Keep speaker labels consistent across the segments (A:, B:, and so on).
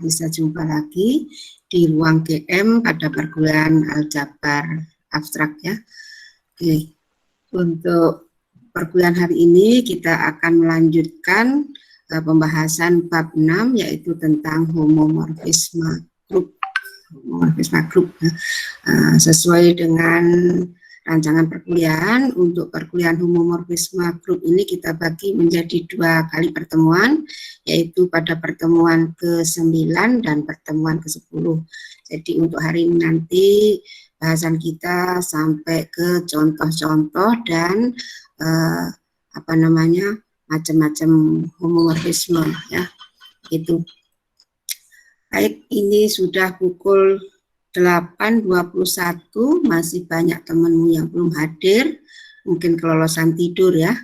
A: bisa jumpa lagi di ruang GM pada perkuliahan Aljabar abstrak ya. Oke, untuk perkuliahan hari ini kita akan melanjutkan pembahasan bab 6 yaitu tentang homomorfisme grup. Sesuai dengan rancangan perkuliahan, untuk perkuliahan homomorfisme grup ini kita bagi menjadi 2 kali pertemuan, yaitu pada pertemuan ke-9 dan pertemuan ke-10. Jadi untuk hari ini nanti bahasan kita sampai ke contoh-contoh dan macam-macam homomorfisme ya. Itu. Baik, ini sudah pukul 8.21, masih banyak temanmu yang belum hadir, mungkin kelolosan tidur ya.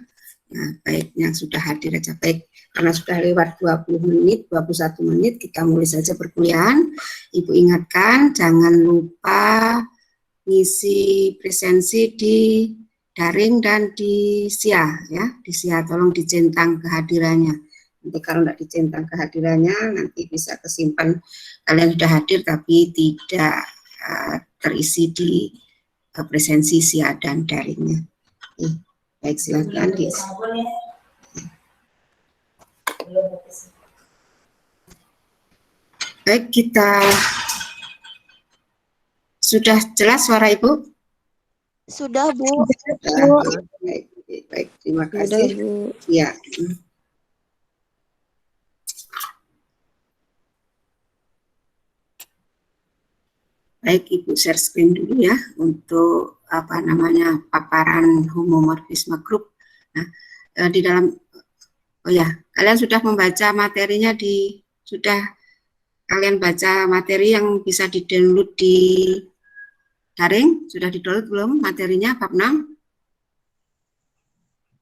A: Nah, baik, yang sudah hadir aja baik, karena sudah lewat 20 menit, 21 menit, kita mulai saja perkuliahan. Ibu ingatkan, jangan lupa ngisi presensi di daring dan di SIA ya, di SIA tolong dicentang kehadirannya. Nanti kalau tidak dicentang kehadirannya, nanti bisa kesimpan kalian sudah hadir tapi tidak terisi di presensi SIA dan daringnya. Baik, silakan. Baik, kita sudah jelas suara Ibu?
B: Sudah, Bu.
A: Baik, terima kasih. Sudah, Bu. Ya. Baik, Ibu share screen dulu ya untuk paparan homomorfisme grup. Nah, di dalam kalian sudah membaca materinya sudah kalian baca materi yang bisa di-download di daring? Sudah di-download belum materinya bab 6?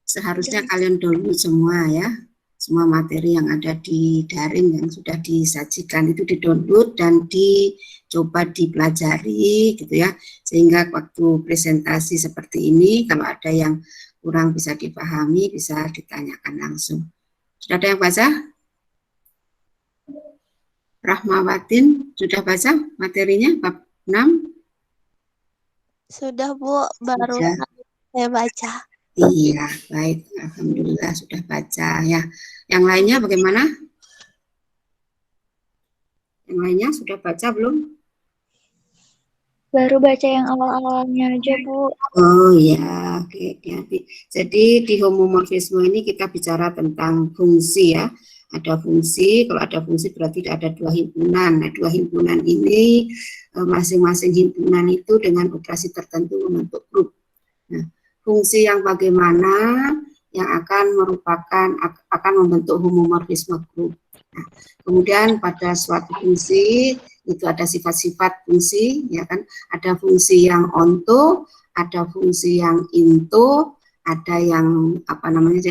A: Seharusnya kalian download semua ya. Semua materi yang ada di daring yang sudah disajikan itu di-download dan dicoba dipelajari gitu ya, sehingga waktu presentasi seperti ini kalau ada yang kurang bisa dipahami bisa ditanyakan langsung. Sudah ada yang baca? Rahmawatin sudah baca materinya bab 6?
B: Sudah, Bu, baru saya baca.
A: Iya, baik. Alhamdulillah sudah baca ya. Yang lainnya bagaimana? Yang lainnya sudah baca belum?
B: Baru baca yang awal-awalnya aja, Bu.
A: Oh ya, oke. Jadi di homomorfisme ini kita bicara tentang fungsi ya. Ada fungsi, kalau ada fungsi berarti ada 2 himpunan. Nah, 2 himpunan ini masing-masing himpunan itu dengan operasi tertentu membentuk grup. Nah, fungsi yang bagaimana yang akan membentuk homomorfisme grup. Nah, kemudian pada suatu fungsi itu ada sifat-sifat fungsi, ya kan? Ada fungsi yang onto, ada fungsi yang into, ada yang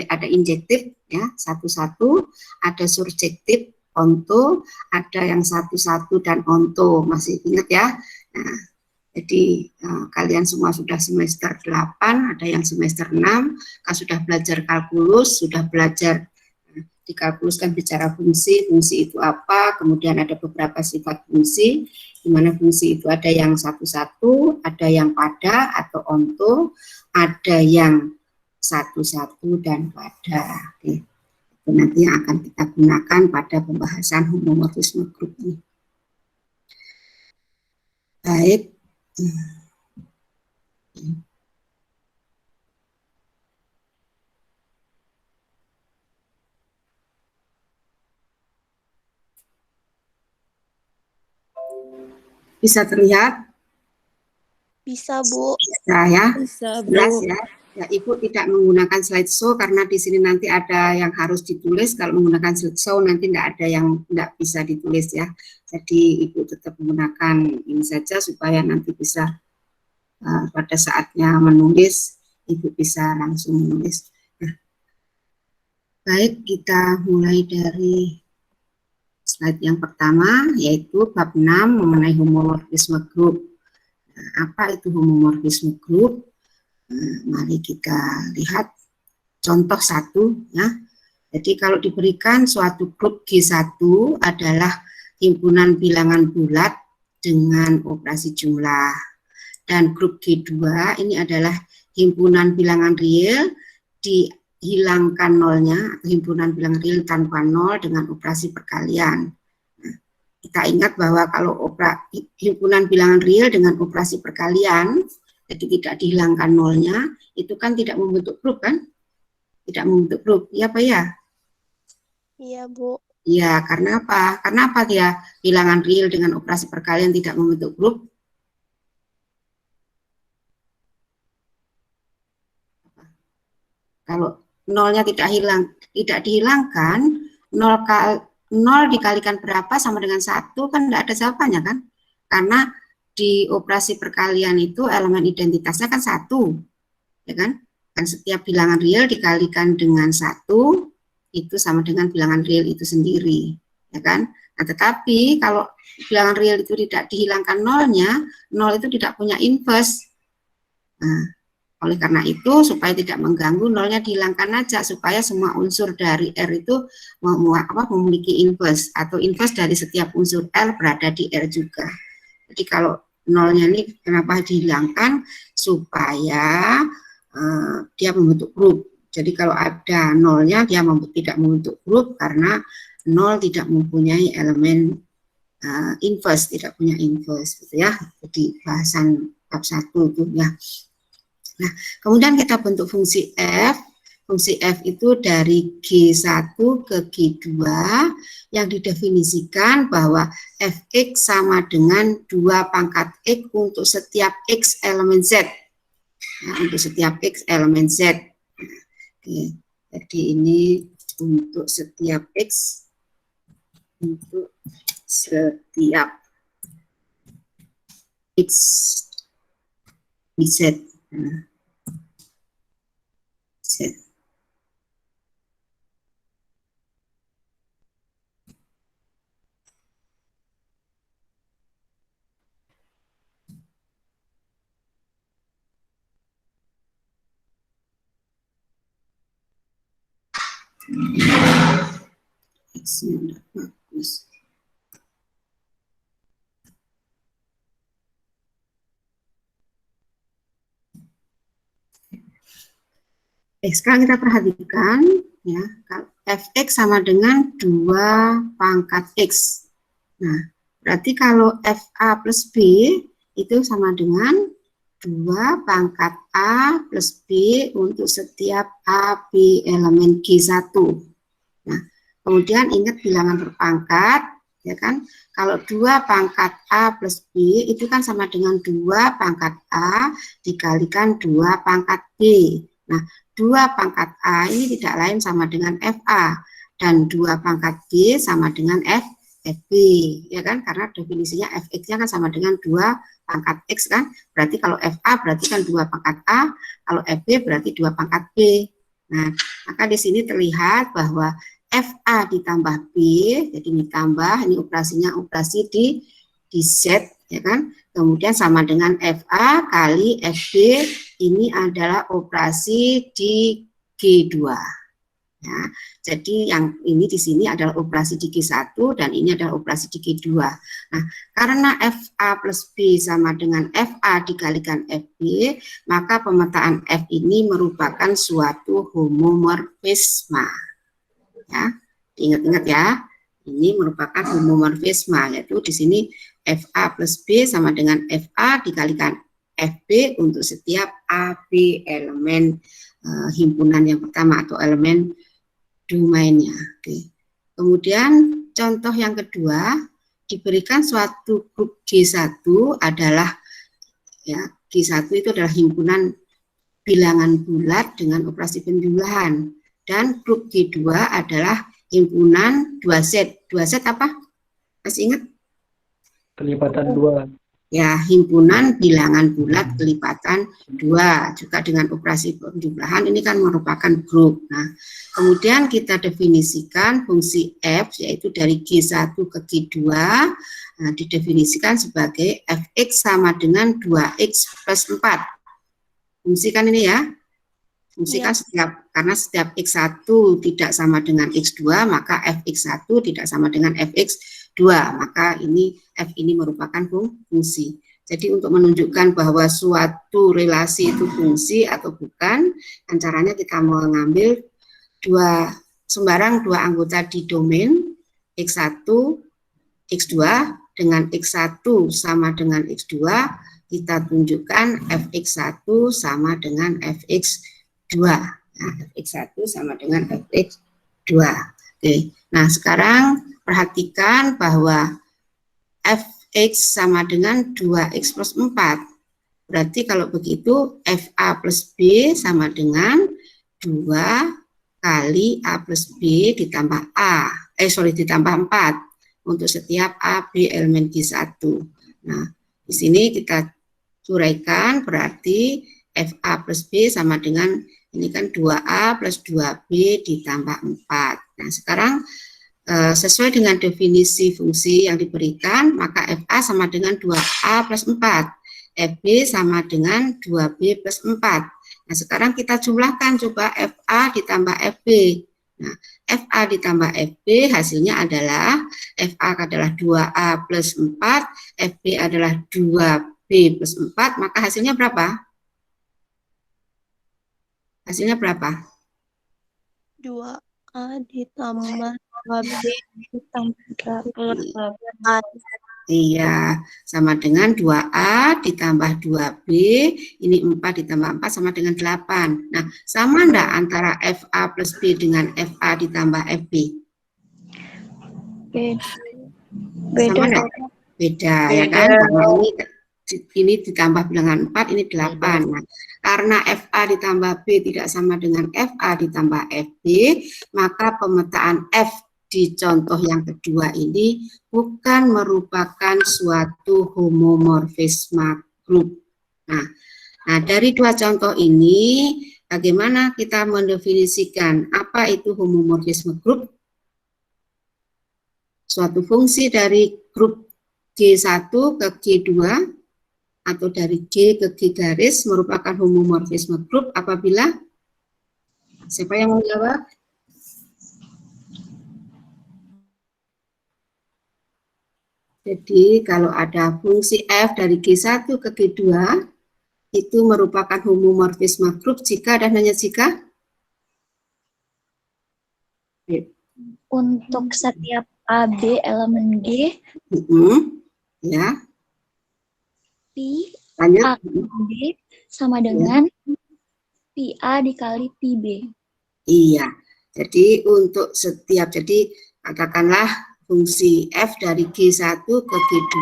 A: ada injektif ya satu-satu, ada surjektif onto, ada yang satu-satu dan onto, masih ingat ya? Nah, jadi kalian semua sudah semester 8, ada yang semester 6, kan sudah belajar kalkulus, sudah belajar di kalkulus kan bicara fungsi itu apa, kemudian ada beberapa sifat fungsi, di mana fungsi itu ada yang satu-satu, ada yang pada atau onto, ada yang satu-satu dan pada. Oke. Itu nanti yang akan kita gunakan pada pembahasan homomorfisme grup ini. Baik. Bisa terlihat?
B: Bisa, Bu.
A: Bisa ya?
B: Bisa, Bu.
A: Jelas ya? Ya, Ibu tidak menggunakan slideshow karena di sini nanti ada yang harus ditulis. Kalau menggunakan slideshow nanti tidak ada yang tidak bisa ditulis ya. Jadi Ibu tetap menggunakan ini saja supaya nanti bisa pada saatnya menulis Ibu bisa langsung menulis. Nah, baik, kita mulai dari slide yang pertama yaitu bab 6 mengenai homomorfisme grup. Nah, apa itu homomorfisme grup? Mari kita lihat contoh 1 ya. Jadi kalau diberikan suatu grup G1 adalah himpunan bilangan bulat dengan operasi jumlah. Dan grup G2 ini adalah himpunan bilangan real dihilangkan nolnya, atau himpunan bilangan real tanpa nol dengan operasi perkalian. Nah, kita ingat bahwa kalau himpunan bilangan real dengan operasi perkalian, jadi tidak dihilangkan nolnya, itu kan tidak membentuk grup kan? Tidak membentuk grup, ya Pak ya?
B: Iya, Bu.
A: Ya, karena apa? Karena apa dia bilangan real dengan operasi perkalian tidak membentuk grup? Kalau nolnya tidak dihilangkan, nol dikalikan berapa sama dengan 1 kan tidak ada jawabannya kan? Karena di operasi perkalian itu elemen identitasnya kan 1, ya kan? Dan setiap bilangan real dikalikan dengan 1 itu sama dengan bilangan real itu sendiri, ya kan? Nah, tetapi kalau bilangan real itu tidak dihilangkan nolnya, nol itu tidak punya inverse. Nah, oleh karena itu, supaya tidak mengganggu, nolnya dihilangkan aja, supaya semua unsur dari R itu memiliki inverse, atau inverse dari setiap unsur R berada di R juga. Jadi kalau nolnya ini kenapa dihilangkan? Supaya dia membentuk grup. Jadi kalau ada nolnya, dia tidak membentuk grup, karena nol tidak mempunyai elemen inverse, tidak punya inverse, gitu ya. Jadi bahasan bab 1 itu ya. Nah, kemudian kita bentuk fungsi f. Fungsi f itu dari G1 ke G2 yang didefinisikan bahwa fx sama dengan 2 pangkat x untuk setiap x elemen z. Nah, untuk setiap x elemen z. Oke, jadi ini untuk setiap x, untuk setiap x di z. Nah, z. X-nya udah bagus. Sekarang kita perhatikan ya, fx sama dengan 2 pangkat x. Nah, berarti kalau fa plus b itu sama dengan 2 pangkat a plus b untuk setiap a, b elemen G1. Nah, kemudian ingat bilangan berpangkat, ya kan? Kalau 2 pangkat a plus b itu kan sama dengan 2 pangkat a dikalikan 2 pangkat b. Nah, 2 pangkat A ini tidak lain sama dengan FA, dan 2 pangkat B sama dengan FB, ya kan? Karena definisinya Fx-nya kan sama dengan 2 pangkat X kan? Berarti kalau FA berarti kan 2 pangkat A, kalau FB berarti 2 pangkat B. Nah, maka di sini terlihat bahwa FA ditambah B, jadi ini tambah, ini operasinya operasi di Z, ya kan? Kemudian sama dengan FA kali FB, ini adalah operasi di G2. Ya, jadi yang ini di sini adalah operasi di G1 dan ini adalah operasi di G2. Nah, karena FA plus B sama dengan FA dikalikan FB, maka pemetaan F ini merupakan suatu homomorfisme. Ya, ingat-ingat ya. Ini merupakan homomorfisme, yaitu di sini FA plus B sama dengan FA dikalikan FB untuk setiap AB elemen himpunan yang pertama atau elemen domainnya. Oke. Kemudian contoh yang kedua, diberikan suatu grup G1 adalah ya, G1 itu adalah himpunan bilangan bulat dengan operasi penjumlahan, dan grup G2 adalah himpunan 2Z. 2Z apa? Masih ingat?
C: Kelipatan 2.
A: Ya, himpunan bilangan bulat kelipatan 2, juga dengan operasi penjumlahan, ini kan merupakan grup. Nah, kemudian kita definisikan fungsi F, yaitu dari G1 ke G2, nah, didefinisikan sebagai Fx sama dengan 2x plus 4. Fungsikan ini ya. Fungsikan karena setiap X1 tidak sama dengan X2, maka Fx1 tidak sama dengan Fx2. 2, maka ini F ini merupakan fungsi. Jadi untuk menunjukkan bahwa suatu relasi itu fungsi atau bukan, dan caranya kita mengambil sembarang dua anggota di domain X1, X2 dengan X1 sama dengan X2, kita tunjukkan Fx1 sama dengan Fx2. Nah, Fx1 sama dengan Fx2. Oke. Nah, sekarang perhatikan bahwa Fx sama dengan 2x plus 4. Berarti kalau begitu Fa plus B sama dengan 2 kali A plus B ditambah ditambah 4 untuk setiap A, B elemen G1. Nah, di sini kita uraikan berarti Fa plus B sama dengan ini kan 2A plus 2B ditambah 4. Nah, sekarang sesuai dengan definisi fungsi yang diberikan, maka Fa sama dengan 2A plus 4, Fb sama dengan 2B plus 4. Nah, sekarang kita jumlahkan coba Fa ditambah Fb. Nah, Fa ditambah Fb hasilnya adalah Fa adalah 2A plus 4, Fb adalah 2B plus 4, maka hasilnya berapa? Hasilnya berapa?
D: 2A ditambah 2B ditambah 8.
A: Iya, sama dengan 2A ditambah 2B, ini 4 ditambah 4 sama dengan 8. Nah, sama enggak antara FA plus B dengan FA ditambah FB?
B: Beda.
A: Sama enggak? Beda, ya kan? Karena ini ditambah bilangan 4, ini 8. Nah, karena FA ditambah B tidak sama dengan FA ditambah FB, maka pemetaan F di contoh yang kedua ini bukan merupakan suatu homomorfisme grup. Nah, dari dua contoh ini, bagaimana kita mendefinisikan apa itu homomorfisme grup? Suatu fungsi dari grup G1 ke G2 atau dari G ke G garis merupakan homomorfisme grup apabila, siapa yang menjawab? Jadi kalau ada fungsi F dari G1 ke G2 itu merupakan homomorfisme grup jika dan hanya jika
B: Untuk setiap AB elemen G,
A: ya.
B: P
A: Lanjut.
B: A B sama dengan PA dikali PB.
A: Iya. Jadi untuk setiap, jadi katakanlah fungsi F dari G1 ke G2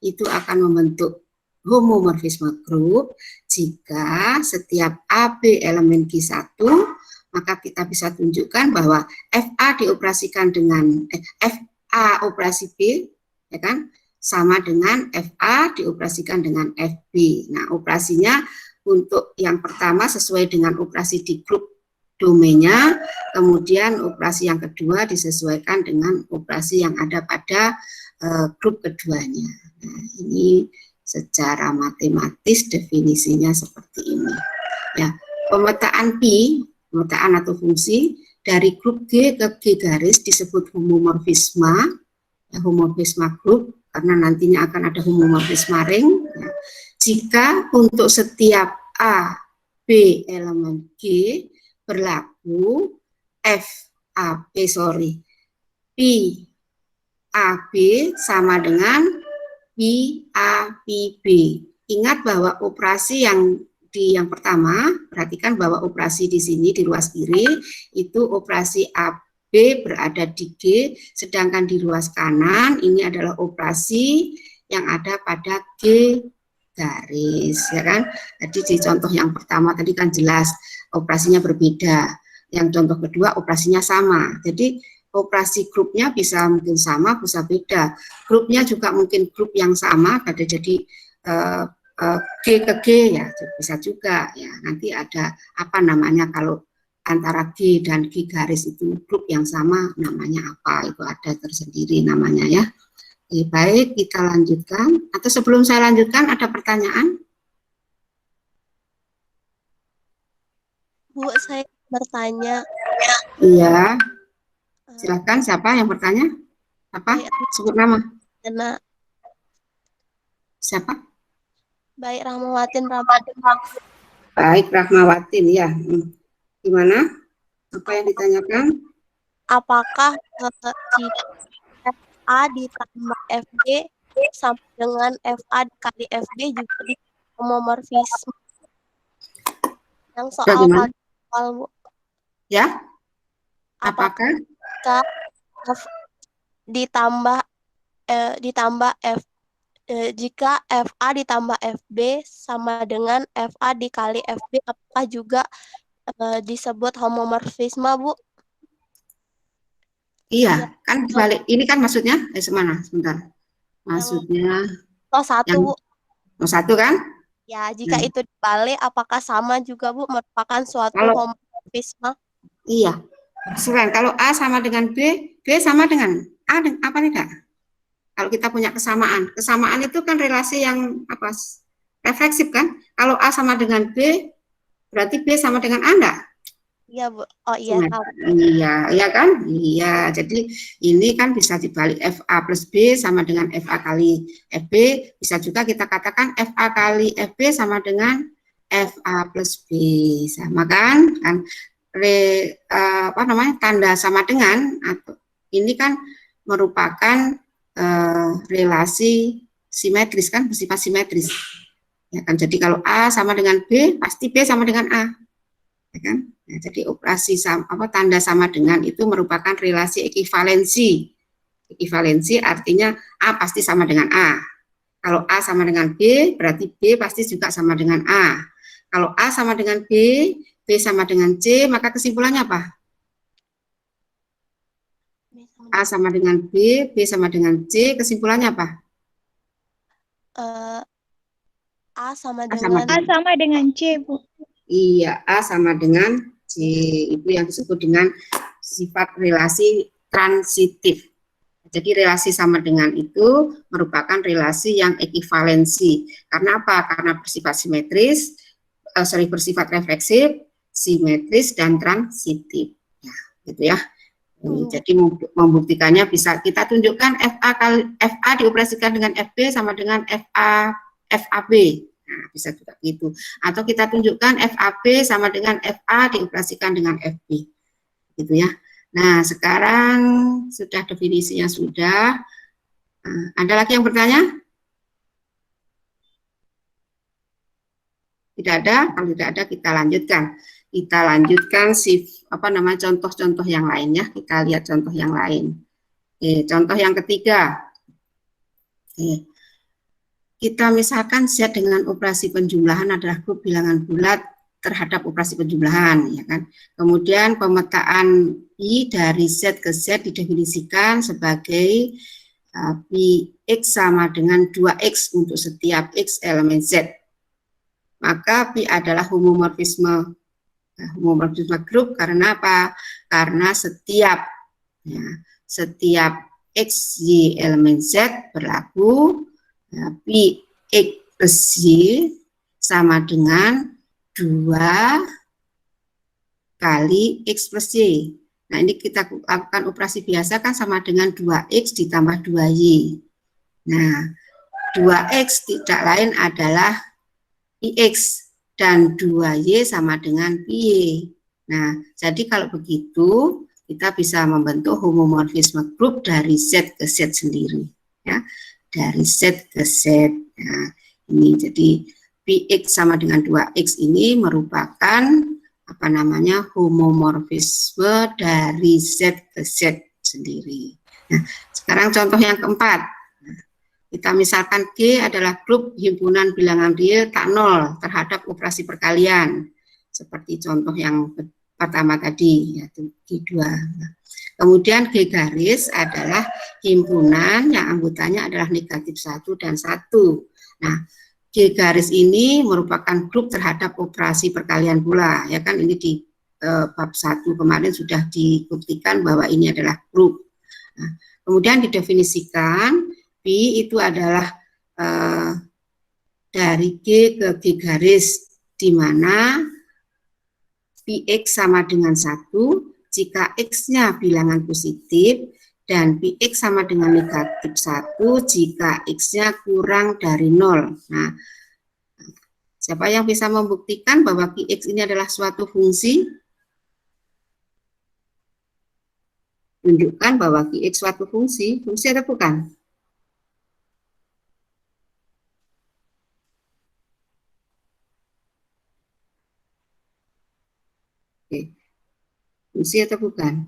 A: itu akan membentuk homomorfisme grup jika setiap AB elemen G1, maka kita bisa tunjukkan bahwa FA dioperasikan dengan FA operasi B, ya kan, sama dengan FA dioperasikan dengan FB. Nah, operasinya untuk yang pertama sesuai dengan operasi di grup domainnya, kemudian operasi yang kedua disesuaikan dengan operasi yang ada pada grup keduanya. Nah, ini secara matematis definisinya seperti ini. Ya, pemetaan pemetaan atau fungsi dari grup G ke G garis disebut homomorfisme, ya, homomorfisme grup, karena nantinya akan ada homomorfisme ring. Ya. Jika untuk setiap A, B elemen G berlaku P AB sama dengan P A P B. Ingat bahwa operasi yang pertama, perhatikan bahwa operasi di sini di ruas kiri itu operasi AB berada di G, sedangkan di ruas kanan ini adalah operasi yang ada pada G garis, ya kan? Jadi di contoh yang pertama tadi kan jelas operasinya berbeda. Yang contoh kedua operasinya sama. Jadi operasi grupnya bisa mungkin sama, bisa beda. Grupnya juga mungkin grup yang sama, ada jadi G ke G ya bisa juga ya. Nanti ada apa namanya kalau antara G dan G garis itu grup yang sama namanya apa, itu ada tersendiri namanya ya. Oke, baik, kita lanjutkan. Atau sebelum saya lanjutkan ada pertanyaan?
D: Bu, saya bertanya.
A: Iya. Silakan, siapa yang bertanya? Apa?
D: Baik,
A: Sebut nama.
D: Rahmawati.
A: Siapa?
D: Baik, Rahmawatin.
A: Baik, Rahmawatin ya. Gimana? Apa yang ditanyakan?
D: Apakah jika FA ditambah FB sama dengan FA dikali FB juga di homomorfisme? Yang soal
A: Bagaimana?
D: awal, Bu.
A: Ya,
D: Apakah
A: apakah?
D: jika F ditambah jika FA ditambah FB sama dengan FA dikali FB, apakah juga disebut homomorfisme, Bu?
A: Iya,
D: Yang
A: kan dibalik. Ini kan maksudnya, sebentar.
D: yang
A: Maksudnya
D: satu,
A: yang
D: Bu.
A: satu kan?
D: Ya, jika
A: Nah,
D: itu dibalik, apakah sama juga, Bu, merupakan suatu
A: kalau
D: homomorfisme?
A: iya, selain kalau A sama dengan B sama dengan A, apa tidak? Kalau kita punya kesamaan itu kan relasi yang apa? Refleksif kan? Kalau A sama dengan B, berarti B sama dengan A enggak?
D: Iya, Bu. Oh iya,
A: Nah,
D: tahu.
A: iya, iya kan? Iya, jadi ini kan bisa dibalik FA plus B sama dengan FA kali FB, bisa juga kita katakan FA kali FB sama dengan FA plus B, sama kan? Apa namanya, tanda sama dengan, atau ini kan merupakan relasi simetris kan, bersifat simetris. Ya kan? Jadi kalau A sama dengan B, pasti B sama dengan A. Ya kan? Nah, jadi operasi tanda sama dengan itu merupakan relasi ekivalensi. Ekivalensi artinya A pasti sama dengan A. Kalau A sama dengan B, berarti B pasti juga sama dengan A. Kalau A sama dengan B sama dengan C, maka kesimpulannya apa? A sama dengan B sama dengan C, kesimpulannya apa?
D: A sama
A: A sama
D: dengan
B: A sama dengan C, Bu.
A: Iya, A sama dengan C, itu yang disebut dengan sifat relasi transitif. Jadi relasi sama dengan itu merupakan relasi yang ekivalensi. Karena apa? Karena bersifat simetris, bersifat refleksif, simetris, dan transitif. Ya, gitu ya. Jadi membuktikannya bisa kita tunjukkan FA dioperasikan dengan FB sama dengan FAB. Nah, bisa juga gitu. Atau kita tunjukkan FAB sama dengan FA dioperasikan dengan FB. Gitu ya. Nah, sekarang sudah definisinya sudah. Nah, ada lagi yang bertanya? Tidak ada? Kalau tidak ada, kita lanjutkan. Kita lanjutkan contoh-contoh yang lainnya. Kita lihat contoh yang lain. Oke, contoh yang ketiga. Oke. Kita misalkan Z dengan operasi penjumlahan adalah grup bilangan bulat terhadap operasi penjumlahan, ya kan. Kemudian pemetaan I dari Z ke Z didefinisikan sebagai Px sama dengan 2X untuk setiap X elemen Z. Maka Pi adalah homomorfisme grup karena apa? Karena setiap X, Y elemen Z berlaku Pi X plus Y sama dengan 2 kali X plus Y. Nah, ini kita lakukan operasi biasa kan sama dengan 2X ditambah 2Y. Nah, 2X tidak lain adalah Ix dan 2Y sama dengan Pi. Nah, jadi kalau begitu kita bisa membentuk homomorfisme grup dari Z ke Z sendiri, ya, dari Z ke Z. Nah, ini jadi Px sama dengan 2X ini merupakan homomorfisme dari Z ke Z sendiri. Nah, sekarang contoh yang keempat. Kita misalkan G adalah grup himpunan bilangan real tak nol terhadap operasi perkalian. Seperti contoh yang pertama tadi, yaitu G2. Nah, kemudian G garis adalah himpunan yang anggotanya adalah negatif 1 dan 1. Nah, G garis ini merupakan grup terhadap operasi perkalian pula. Ya kan, ini di bab 1 kemarin sudah dibuktikan bahwa ini adalah grup. Nah, kemudian didefinisikan Pi itu adalah dari G ke G garis, di mana Px sama dengan 1 jika X-nya bilangan positif, dan Px sama dengan negatif 1 jika X-nya kurang dari 0. Nah, siapa yang bisa membuktikan bahwa Qx ini adalah suatu fungsi? Tunjukkan bahwa Qx suatu fungsi atau bukan? Oke, fungsi atau bukan?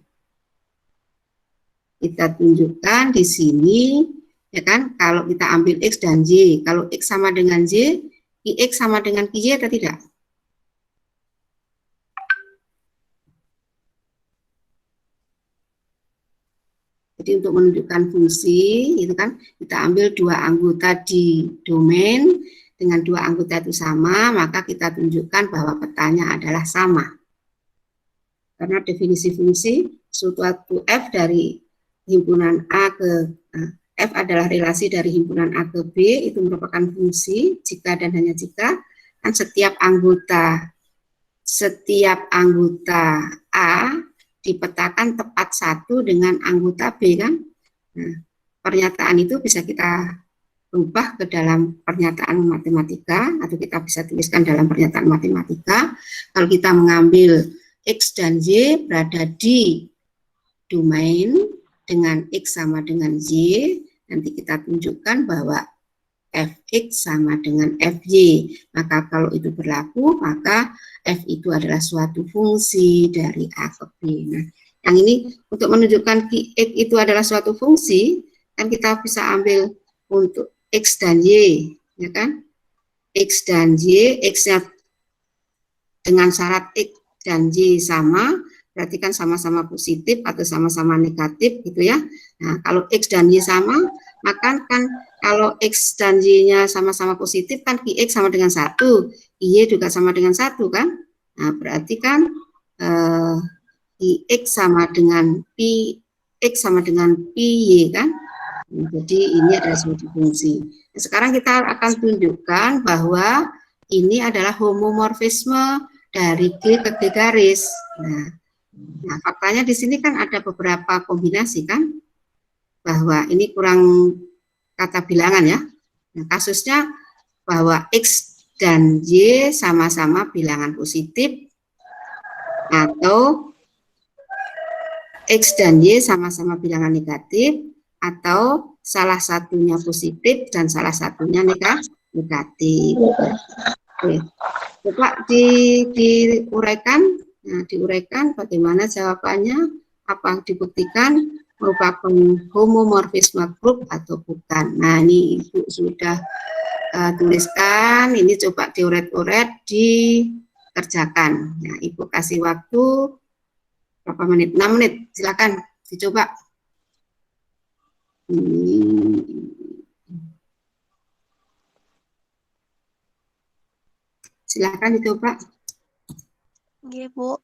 A: Kita tunjukkan di sini, ya kan? Kalau kita ambil X dan Y, kalau X sama dengan Y, Qx sama dengan Qy atau tidak? Jadi untuk menunjukkan fungsi, itu kan kita ambil dua anggota di domain, dengan dua anggota itu sama, maka kita tunjukkan bahwa petanya adalah sama. Karena definisi fungsi, suatu F dari himpunan A ke F adalah relasi dari himpunan A ke B, itu merupakan fungsi jika dan hanya jika kan setiap anggota A dipetakan tepat satu dengan anggota B kan. Nah, pernyataan itu bisa kita ubah ke dalam pernyataan matematika atau kita bisa tuliskan dalam pernyataan matematika. Kalau kita mengambil X dan Y berada di domain dengan X sama dengan Y, nanti kita tunjukkan bahwa Fx sama dengan Fy. Maka kalau itu berlaku, maka F itu adalah suatu fungsi dari A ke B. Nah, yang ini untuk menunjukkan X itu adalah suatu fungsi, kan kita bisa ambil untuk X dan Y, ya kan? X dan Y, X-nya dengan syarat X dan Y sama, berarti kan sama-sama positif atau sama-sama negatif gitu ya. Nah, kalau X dan Y sama, maka kan kalau X dan Y-nya sama-sama positif kan Qx sama dengan 1, Y juga sama dengan 1 kan. Nah, berarti kan Qx sama dengan Px sama dengan Py kan. Nah, jadi ini adalah suatu fungsi. Nah, sekarang kita akan tunjukkan bahwa ini adalah homomorfisme dari G ke G garis. Nah, faktanya di sini kan ada beberapa kombinasi kan, bahwa ini kurang kata bilangan ya. Nah, kasusnya bahwa X dan Y sama-sama bilangan positif, atau X dan Y sama-sama bilangan negatif, atau salah satunya positif dan salah satunya negatif. Oke. Coba diuraikan, diuraikan bagaimana jawabannya, apa dibuktikan merupakan homomorfisme grup atau bukan. Nah, ini Ibu sudah tuliskan, ini coba dioret-oret, dikerjakan. Nah, Ibu kasih waktu berapa menit? 6 menit, silakan dicoba. Silakan dicoba.
D: Oke, Bu.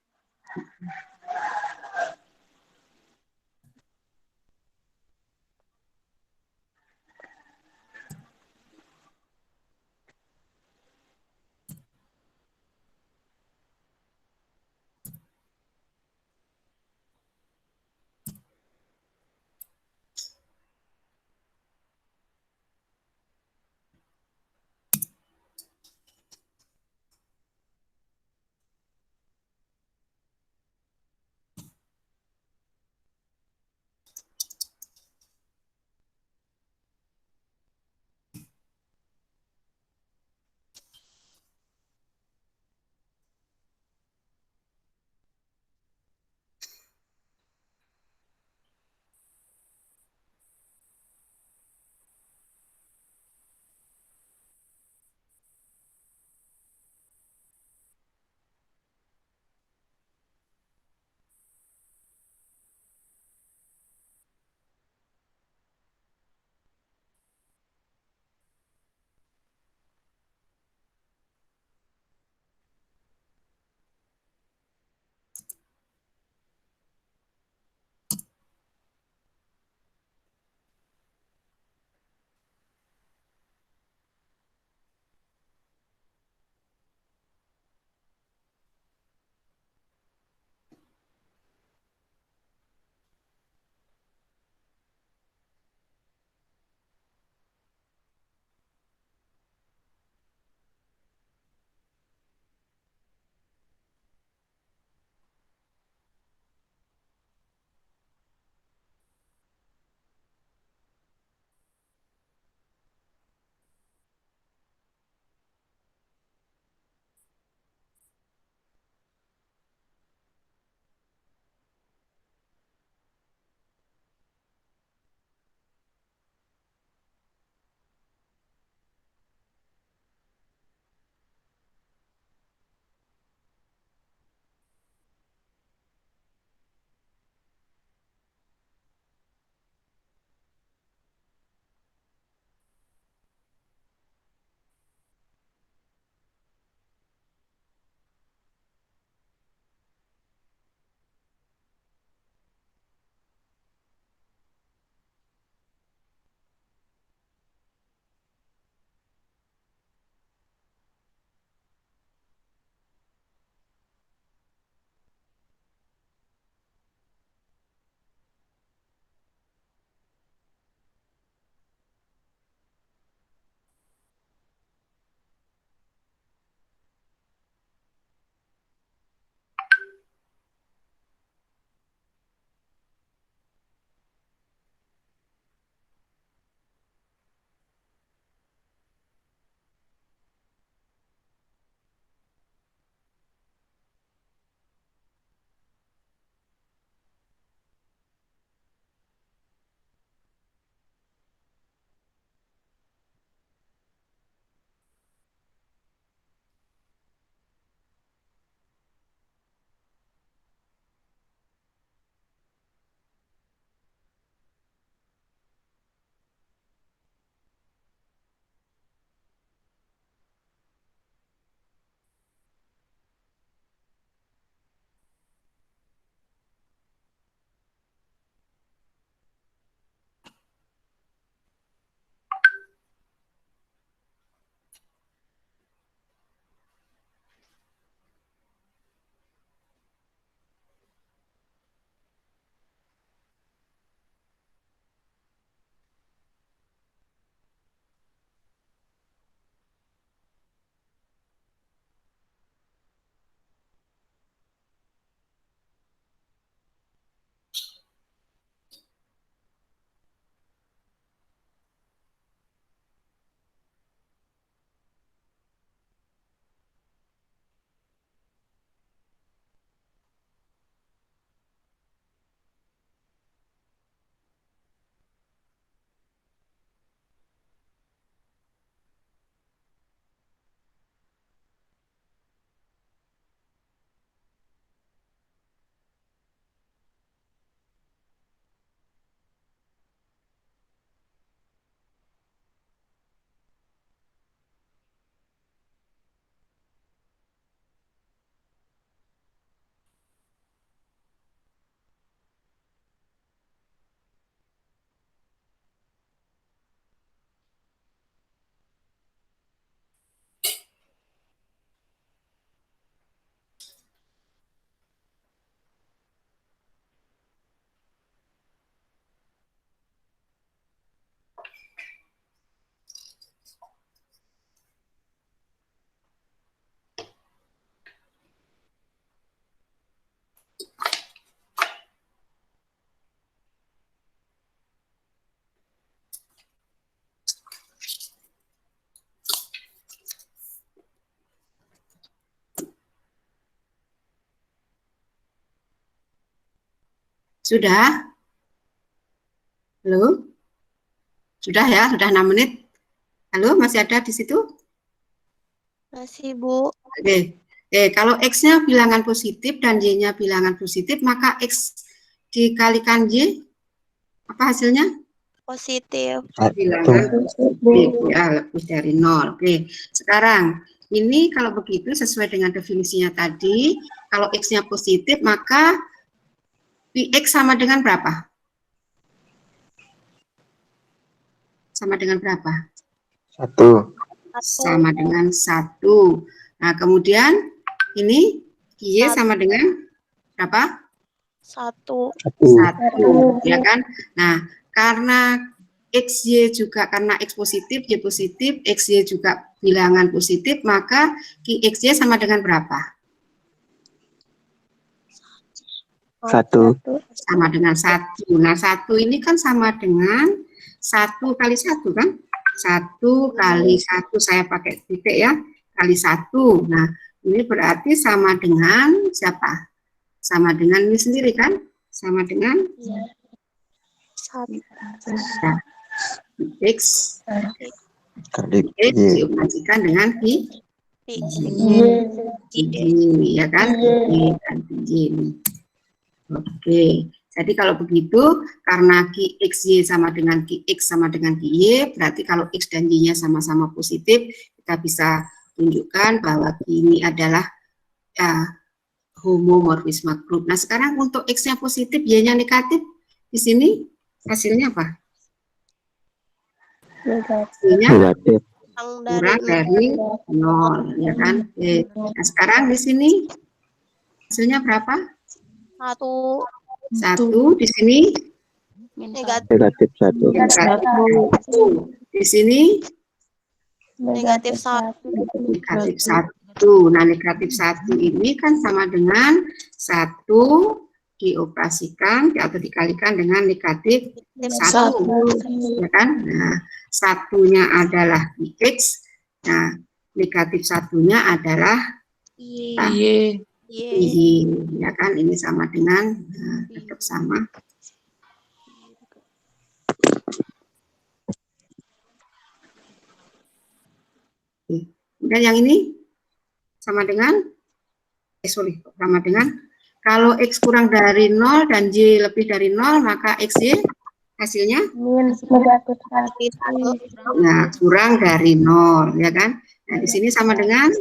A: Sudah? Halo? Sudah ya? Sudah 6 menit? Halo, masih ada di situ?
D: Masih, Bu.
A: Oke. Kalau X-nya bilangan positif dan Y-nya bilangan positif, maka X dikalikan Y, apa hasilnya?
D: Positif.
A: Bilangan positif, ya, lebih dari 0. Oke, sekarang ini kalau begitu sesuai dengan definisinya tadi, kalau X-nya positif, maka Px sama dengan berapa? Sama dengan berapa?
E: 1.
A: Sama dengan 1. Nah, kemudian ini Y sama dengan berapa?
D: 1.
A: 1, ya kan? Nah, karena XY juga, karena X positif, Y positif, XY juga bilangan positif, maka XY sama dengan berapa?
E: 1.
A: Sama dengan 1. Nah, 1 ini kan sama dengan 1 kali 1 kan? 1 kali 1, saya pakai titik ya, kali 1. Nah, ini berarti sama dengan siapa? Sama dengan ini sendiri kan? Sama dengan ya, X
E: Kali
A: X
E: Y.
A: dioperasikan dengan Y, ya kan? Y ganti Y ini. Oke, jadi kalau begitu, karena QXY sama dengan QX sama dengan QY, berarti kalau X dan Y-nya sama-sama positif, kita bisa tunjukkan bahwa ini adalah homomorfisme grup. Nah, sekarang untuk X-nya positif, Y-nya negatif, di sini hasilnya apa? Hasilnya
E: Negatif.
A: kurang dari 0, ya kan? Oke. Nah, sekarang di sini hasilnya berapa?
D: 1.
A: 1, di sini
D: Negatif.
E: Negatif 1.
A: negatif 1. Di sini
D: Negatif 1.
A: negatif 1. Nah, negatif 1 ini kan sama dengan 1 dioperasikan atau dikalikan dengan negatif 1, ya kan? Nah, satunya adalah X. Nah, negatif satunya adalah
D: Y.
A: Y, ya kan? Ini sama dengan, tetap sama. Dan yang ini sama dengan, sama dengan, kalau X kurang dari 0 dan Y lebih dari 0, maka XY hasilnya
B: negatif 1.
A: nah, kurang dari 0, ya kan? Nah, di sini sama dengan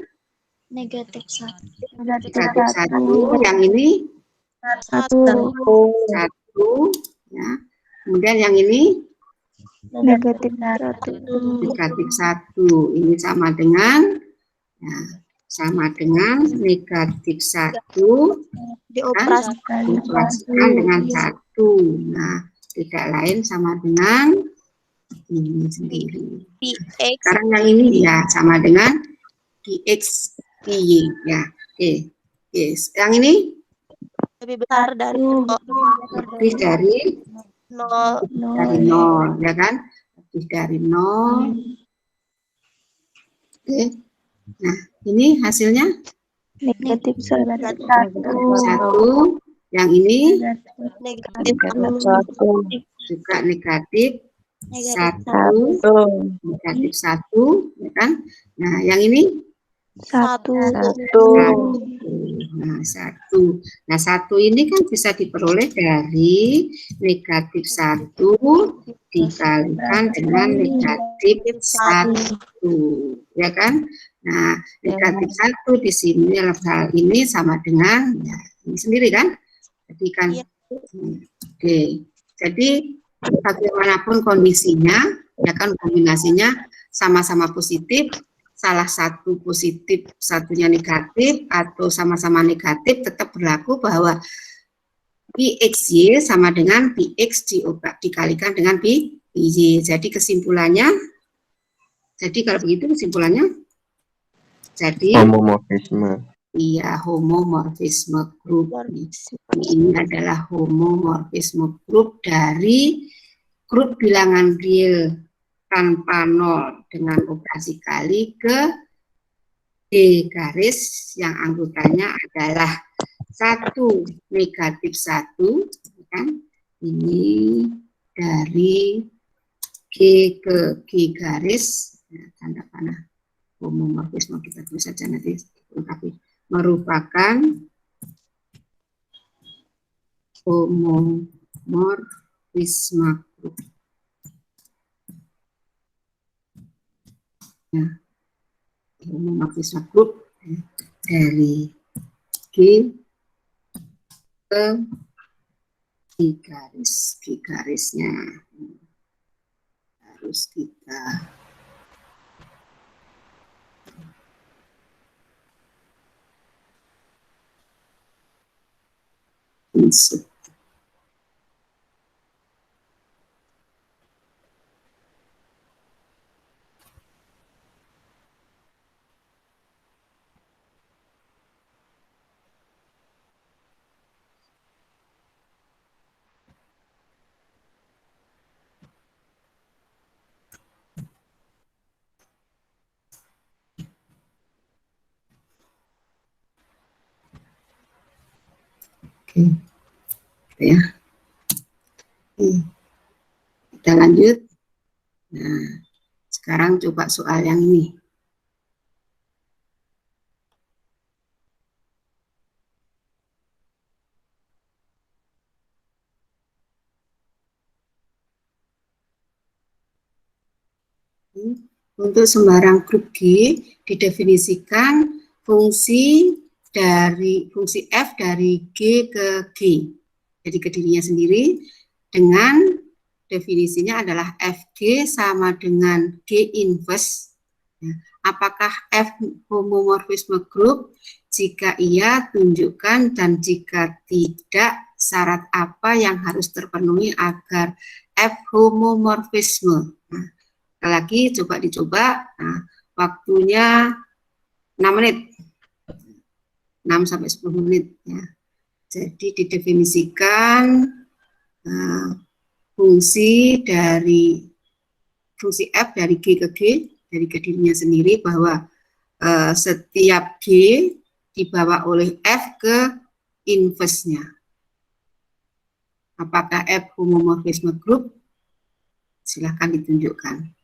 B: Negatif 1.
A: negatif 1, yang ini
B: 1.
A: 1, ya. Kemudian yang ini
B: Negatif 1.
A: negatif 1, ini sama dengan, ya, sama dengan negatif 1 dioperasikan dengan 1. Nah, tidak lain sama dengan ini sendiri.
D: PX.
A: Sekarang yang ini ya sama dengan PX, PY, ya. Oke. Yes. Yang ini
D: Lebih besar dari 0.
A: lebih dari
D: 0.
A: ya kan? Lebih dari 0. Oke. Nah, ini hasilnya
B: Negatif 1.
A: negatif 1. Yang ini
D: Negatif
A: 1 juga negatif 1, negatif 1, ya kan? Nah, yang ini
B: 1.
A: Nah, 1. Nah, 1 ini kan bisa diperoleh dari negatif 1 dikalikan dengan negatif 1, ya kan? Nah, negatif 1 di sini hal ini sama dengan, ya, ini sendiri kan? Jadi kan, oke. Jadi bagaimanapun kondisinya, ya kan, kombinasinya sama-sama positif, salah satu positif, satunya negatif, atau sama-sama negatif, tetap berlaku bahwa PXY sama dengan PX dikalikan dengan PY. Jadi kesimpulannya, jadi kalau begitu kesimpulannya, jadi
E: Homomorfisme.
A: iya, homomorfisme grup. Ini adalah homomorfisme grup dari grup bilangan real tanpa 0 dengan operasi kali ke D garis yang anggotanya adalah 1 negatif 1, kan? Ini dari G ke G garis, tanda panah homomorfisme kita tulis saja nanti lengkapi, merupakan homomorfisme grup. Ya, homomorfisme grup dari G ke G garisnya harus kita insert. Oke, ya. Kita lanjut. Nah, sekarang coba soal yang ini. Untuk sembarang grup G didefinisikan fungsi f dari G ke G. Jadi ke dirinya sendiri dengan definisinya adalah Fg sama dengan G inverse. Apakah F homomorfisme grup? Jika iya, tunjukkan, dan jika tidak, syarat apa yang harus terpenuhi agar F homomorfisme. Nah, lagi coba dicoba. Nah, waktunya 6 menit. 6 sampai 10 menit ya. Jadi didefinisikan fungsi F dari G ke G dari ke dirinya sendiri bahwa setiap G dibawa oleh F ke inverse-nya. Apakah F homomorfisme grup? Silahkan ditunjukkan.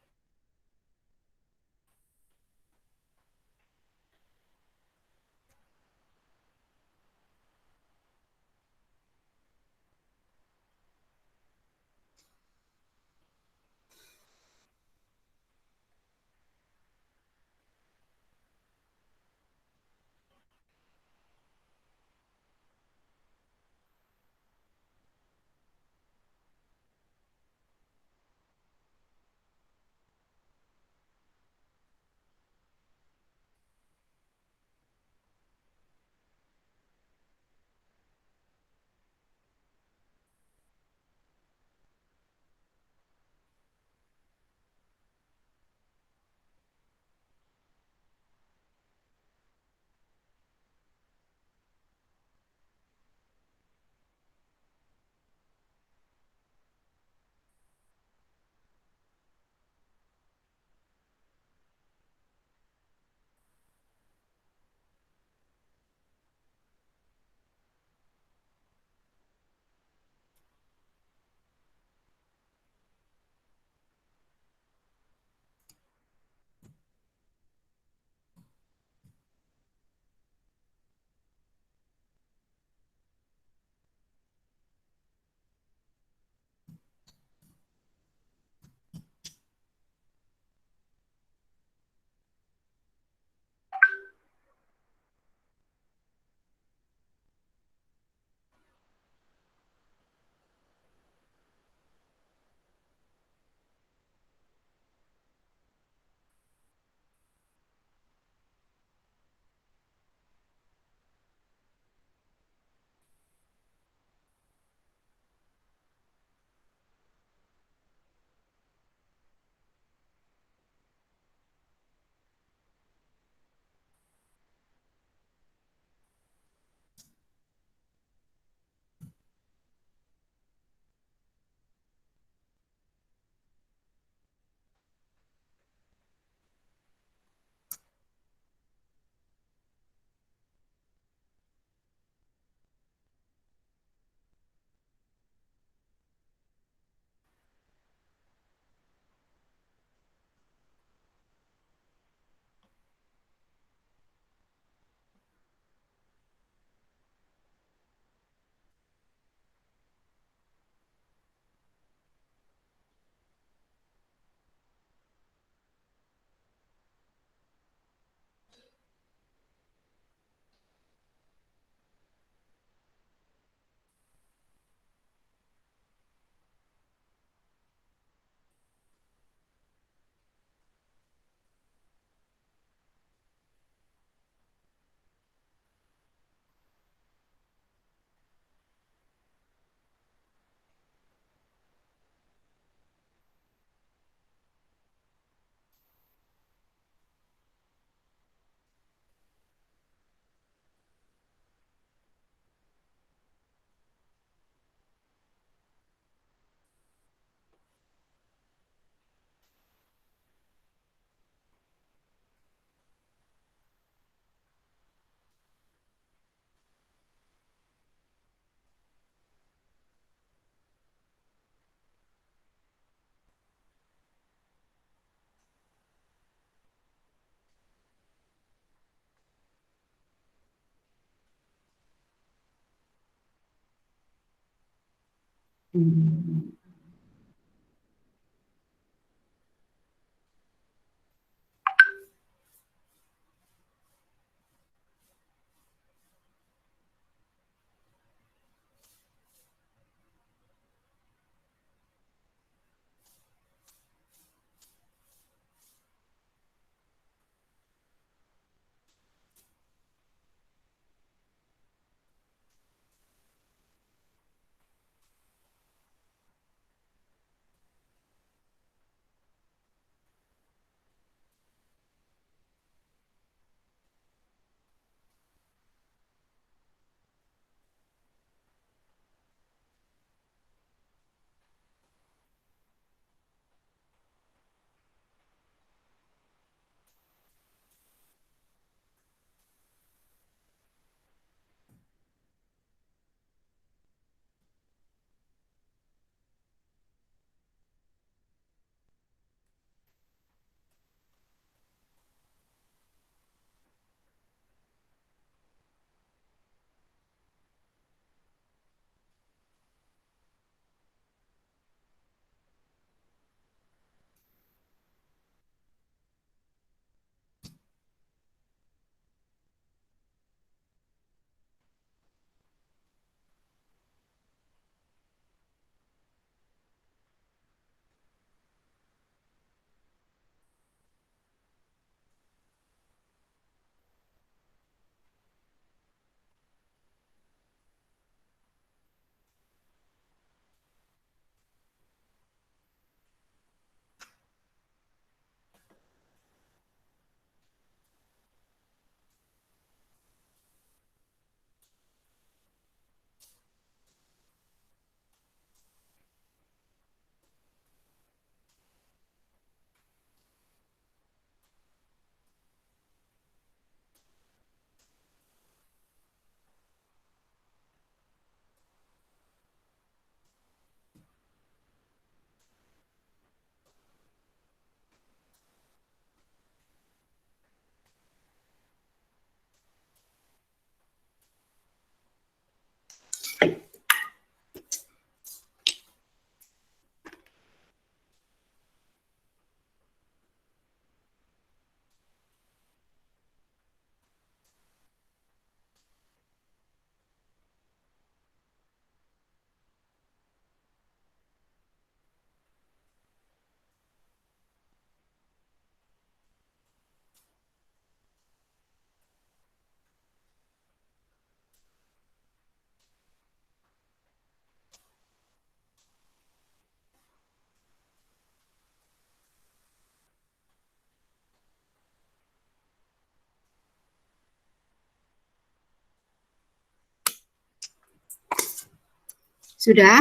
A: Sudah?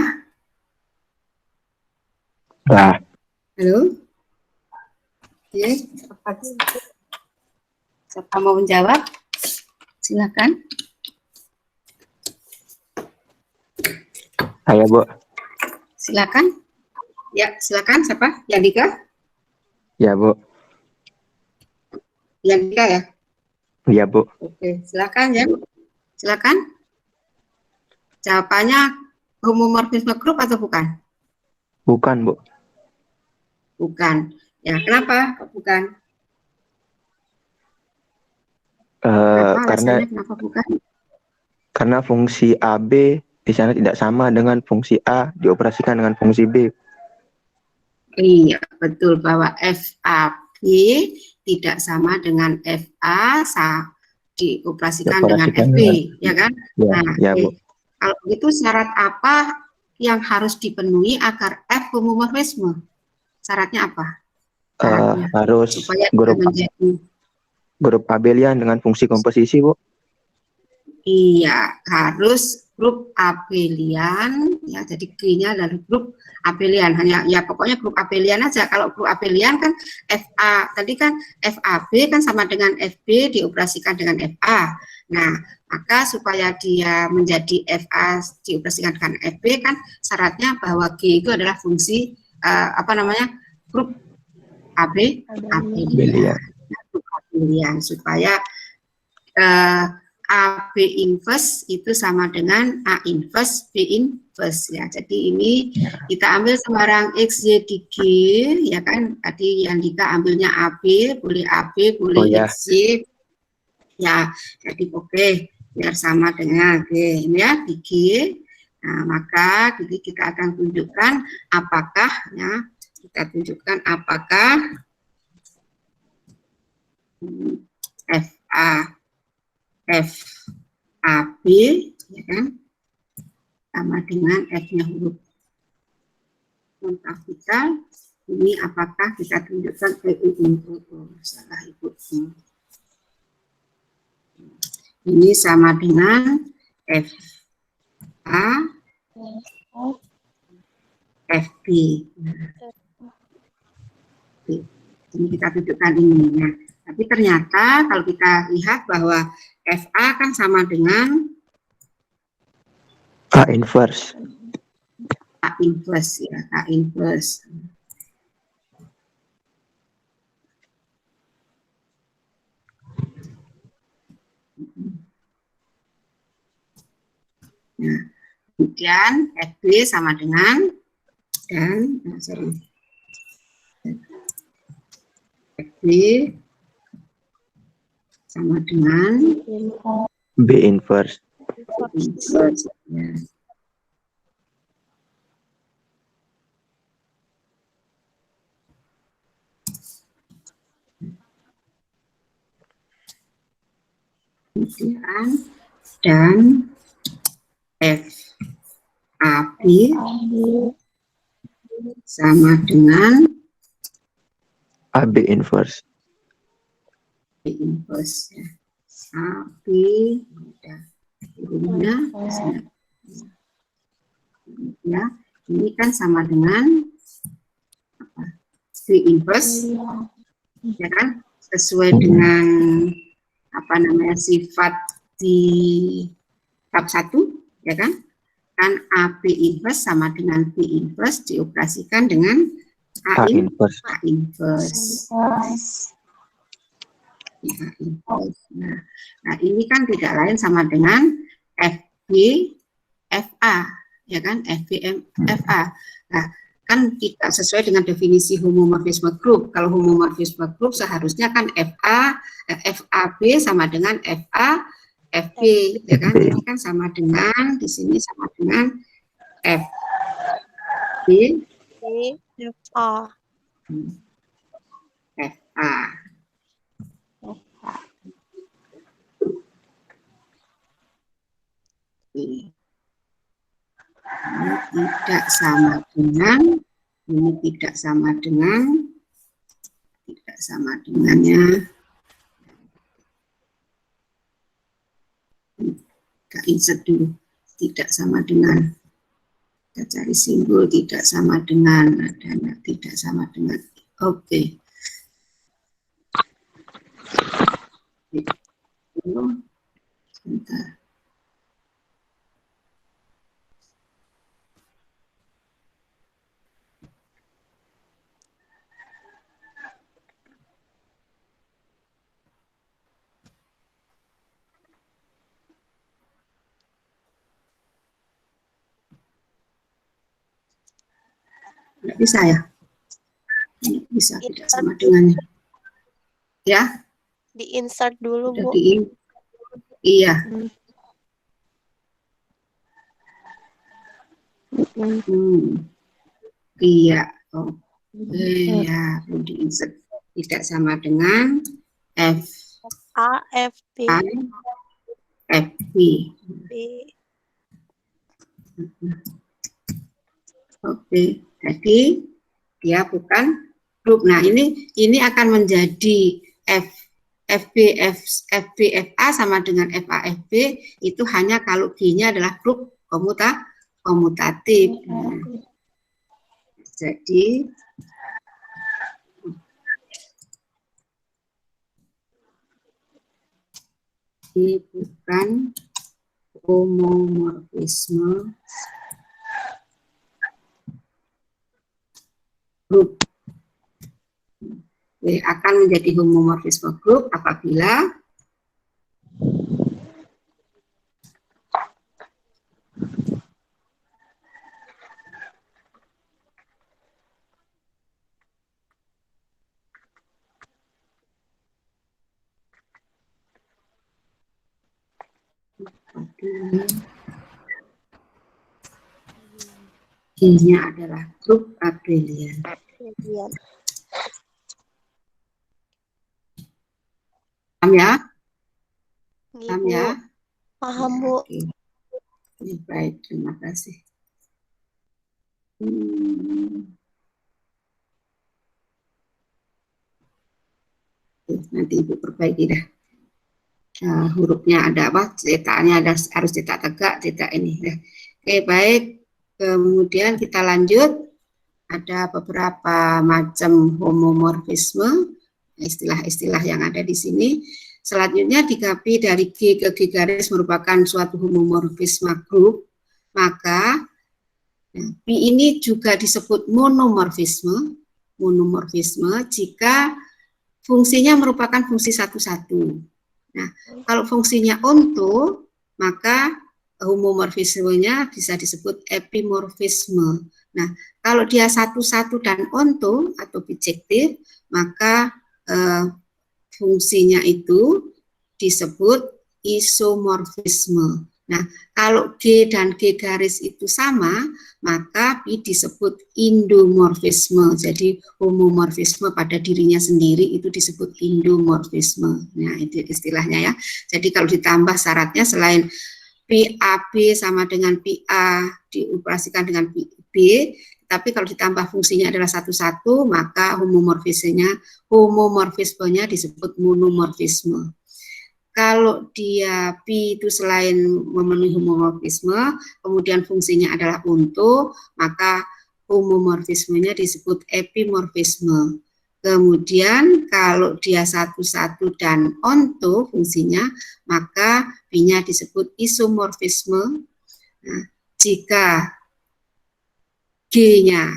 E: Dah.
A: Halo? Oke, siapa mau menjawab? Silakan.
E: Saya, Bu.
A: Silakan. Ya, silakan. Siapa? Yandika?
E: Ya, Bu.
A: Yandika ya?
E: Ya, Bu.
A: Oke, silakan ya. Silakan. Jawabannya homomorfisme grup atau bukan?
E: Bukan, Bu.
A: Bukan. Ya, kenapa kok bukan? Kenapa
E: Karena
A: alasannya kenapa bukan?
E: karena fungsi AB di sana tidak sama dengan fungsi A dioperasikan dengan fungsi B.
A: Iya, betul bahwa FAB tidak sama dengan FA dioperasikan dengan FB, ya kan?
E: Ya,
A: Nah,
E: ya, Bu.
A: kalau begitu syarat apa yang harus dipenuhi agar F homomorfisme? Syaratnya apa? Syaratnya
E: Harus
A: supaya
E: grup
A: menjadi
E: abelian dengan fungsi komposisi, Bu.
A: iya, harus grup abelian ya. Jadi G-nya adalah grup abelian, hanya ya pokoknya grup abelian aja. Kalau grup abelian kan FA tadi kan FAB kan sama dengan FB dioperasikan dengan FA. Nah, maka supaya dia menjadi FA dioperasikan dengan FB kan syaratnya bahwa G itu adalah fungsi apa namanya? Grup abelian. Nah, grup abelian supaya AB inverse itu sama dengan A inverse inverse ya. Jadi ini kita ambil sembarang X, Y di G, ya kan? Tadi yang Dika ambilnya AB, boleh AB, boleh
E: Oh, ya.
A: X, Y. Ya, jadi oke, biar sama dengan G, ini ya, di G. Nah, maka jadi kita akan tunjukkan apakah, ya, kita tunjukkan apakah FAB, ya kan, sama dengan F-nya huruf kapital. Ini apakah kita tunjukkan salah ibu. Ini sama dengan FA, FB. Ini kita tunjukkan ini. Nah, tapi ternyata kalau kita lihat bahwa FA kan sama dengan
E: A inverse.
A: A inverse ya, A inverse. Nah, kemudian FB sama dengan dan FB sama dengan
E: B inverse.
A: inverse ya. Kemudian dan FAB sama dengan
E: AB inverse.
A: B inverse ya. AB udah hurufnya ya, ini kan sama dengan apa? B inverse ya kan, sesuai dengan apa namanya sifat di tab 1 ya kan, AB inverse sama dengan B inverse dioperasikan dengan A inverse. A inverse. Ya, inverse. Nah, ini kan tidak lain sama dengan FB FA ya kan, FB FA. Nah, kan kita sesuai dengan definisi homomorfisme grup. Kalau homomorfisme grup seharusnya kan FAB sama dengan FA FB ya kan, ini kan sama dengan di sini sama dengan FB
D: FA.
A: FA. Ini tidak sama dengan, ini tidak sama dengan, tidak sama dengannya. Kita insert dulu, tidak sama dengan, kita cari simbol tidak sama dengan, adanya tidak sama dengan, oke. Sebentar. Tidak bisa ya? Tidak bisa, tidak sama dengannya. Ya?
D: Di-insert dulu, Bu.
A: Iya. Iya. Oh. Ya, perlu di-insert. Tidak sama dengan
D: A, FB.
A: FB. Oke, jadi dia bukan grup. Nah, ini akan menjadi FBFA sama dengan FAFB itu hanya kalau G-nya adalah grup komutatif. Nah, jadi ini bukan homomorfisme grup. Akan menjadi homomorfisme grup apabila G-nya adalah grup abelian.
D: Kemudian,
A: Paham ya? Paham
D: Bu.
A: ya?
D: Paham,
A: Ya,
D: Bu.
A: oke. Ini baik, terima kasih. Nanti Ibu perbaiki dah. Hurufnya ada apa? Cetaknya ada, harus cetak tegak, cetak ini. Ya. Oke, baik. Kemudian kita lanjut. Ada beberapa macam homomorfisme, istilah-istilah yang ada di sini. Selanjutnya, jika P dari G ke G garis merupakan suatu homomorfisme grup, maka P ini juga disebut monomorfisme. Monomorfisme jika fungsinya merupakan fungsi satu-satu. Nah, kalau fungsinya onto, maka homomorfismenya bisa disebut epimorfisme. Nah, kalau dia satu-satu dan onto atau bijektif, maka fungsinya itu disebut isomorfisme. Nah, kalau G dan G garis itu sama, maka P disebut indomorfisme. Jadi homomorfisme pada dirinya sendiri itu disebut indomorfisme. Nah, itu istilahnya ya. Jadi kalau ditambah syaratnya selain PAB sama dengan PA dioperasikan dengan PB, tapi kalau ditambah fungsinya adalah satu-satu, maka homomorfismenya disebut monomorfisme. Kalau dia P itu selain memenuhi homomorfisme, kemudian fungsinya adalah onto, maka homomorfismenya disebut epimorfisme. Kemudian kalau dia satu-satu dan onto fungsinya, maka P-nya disebut isomorfisme. Nah, jika G-nya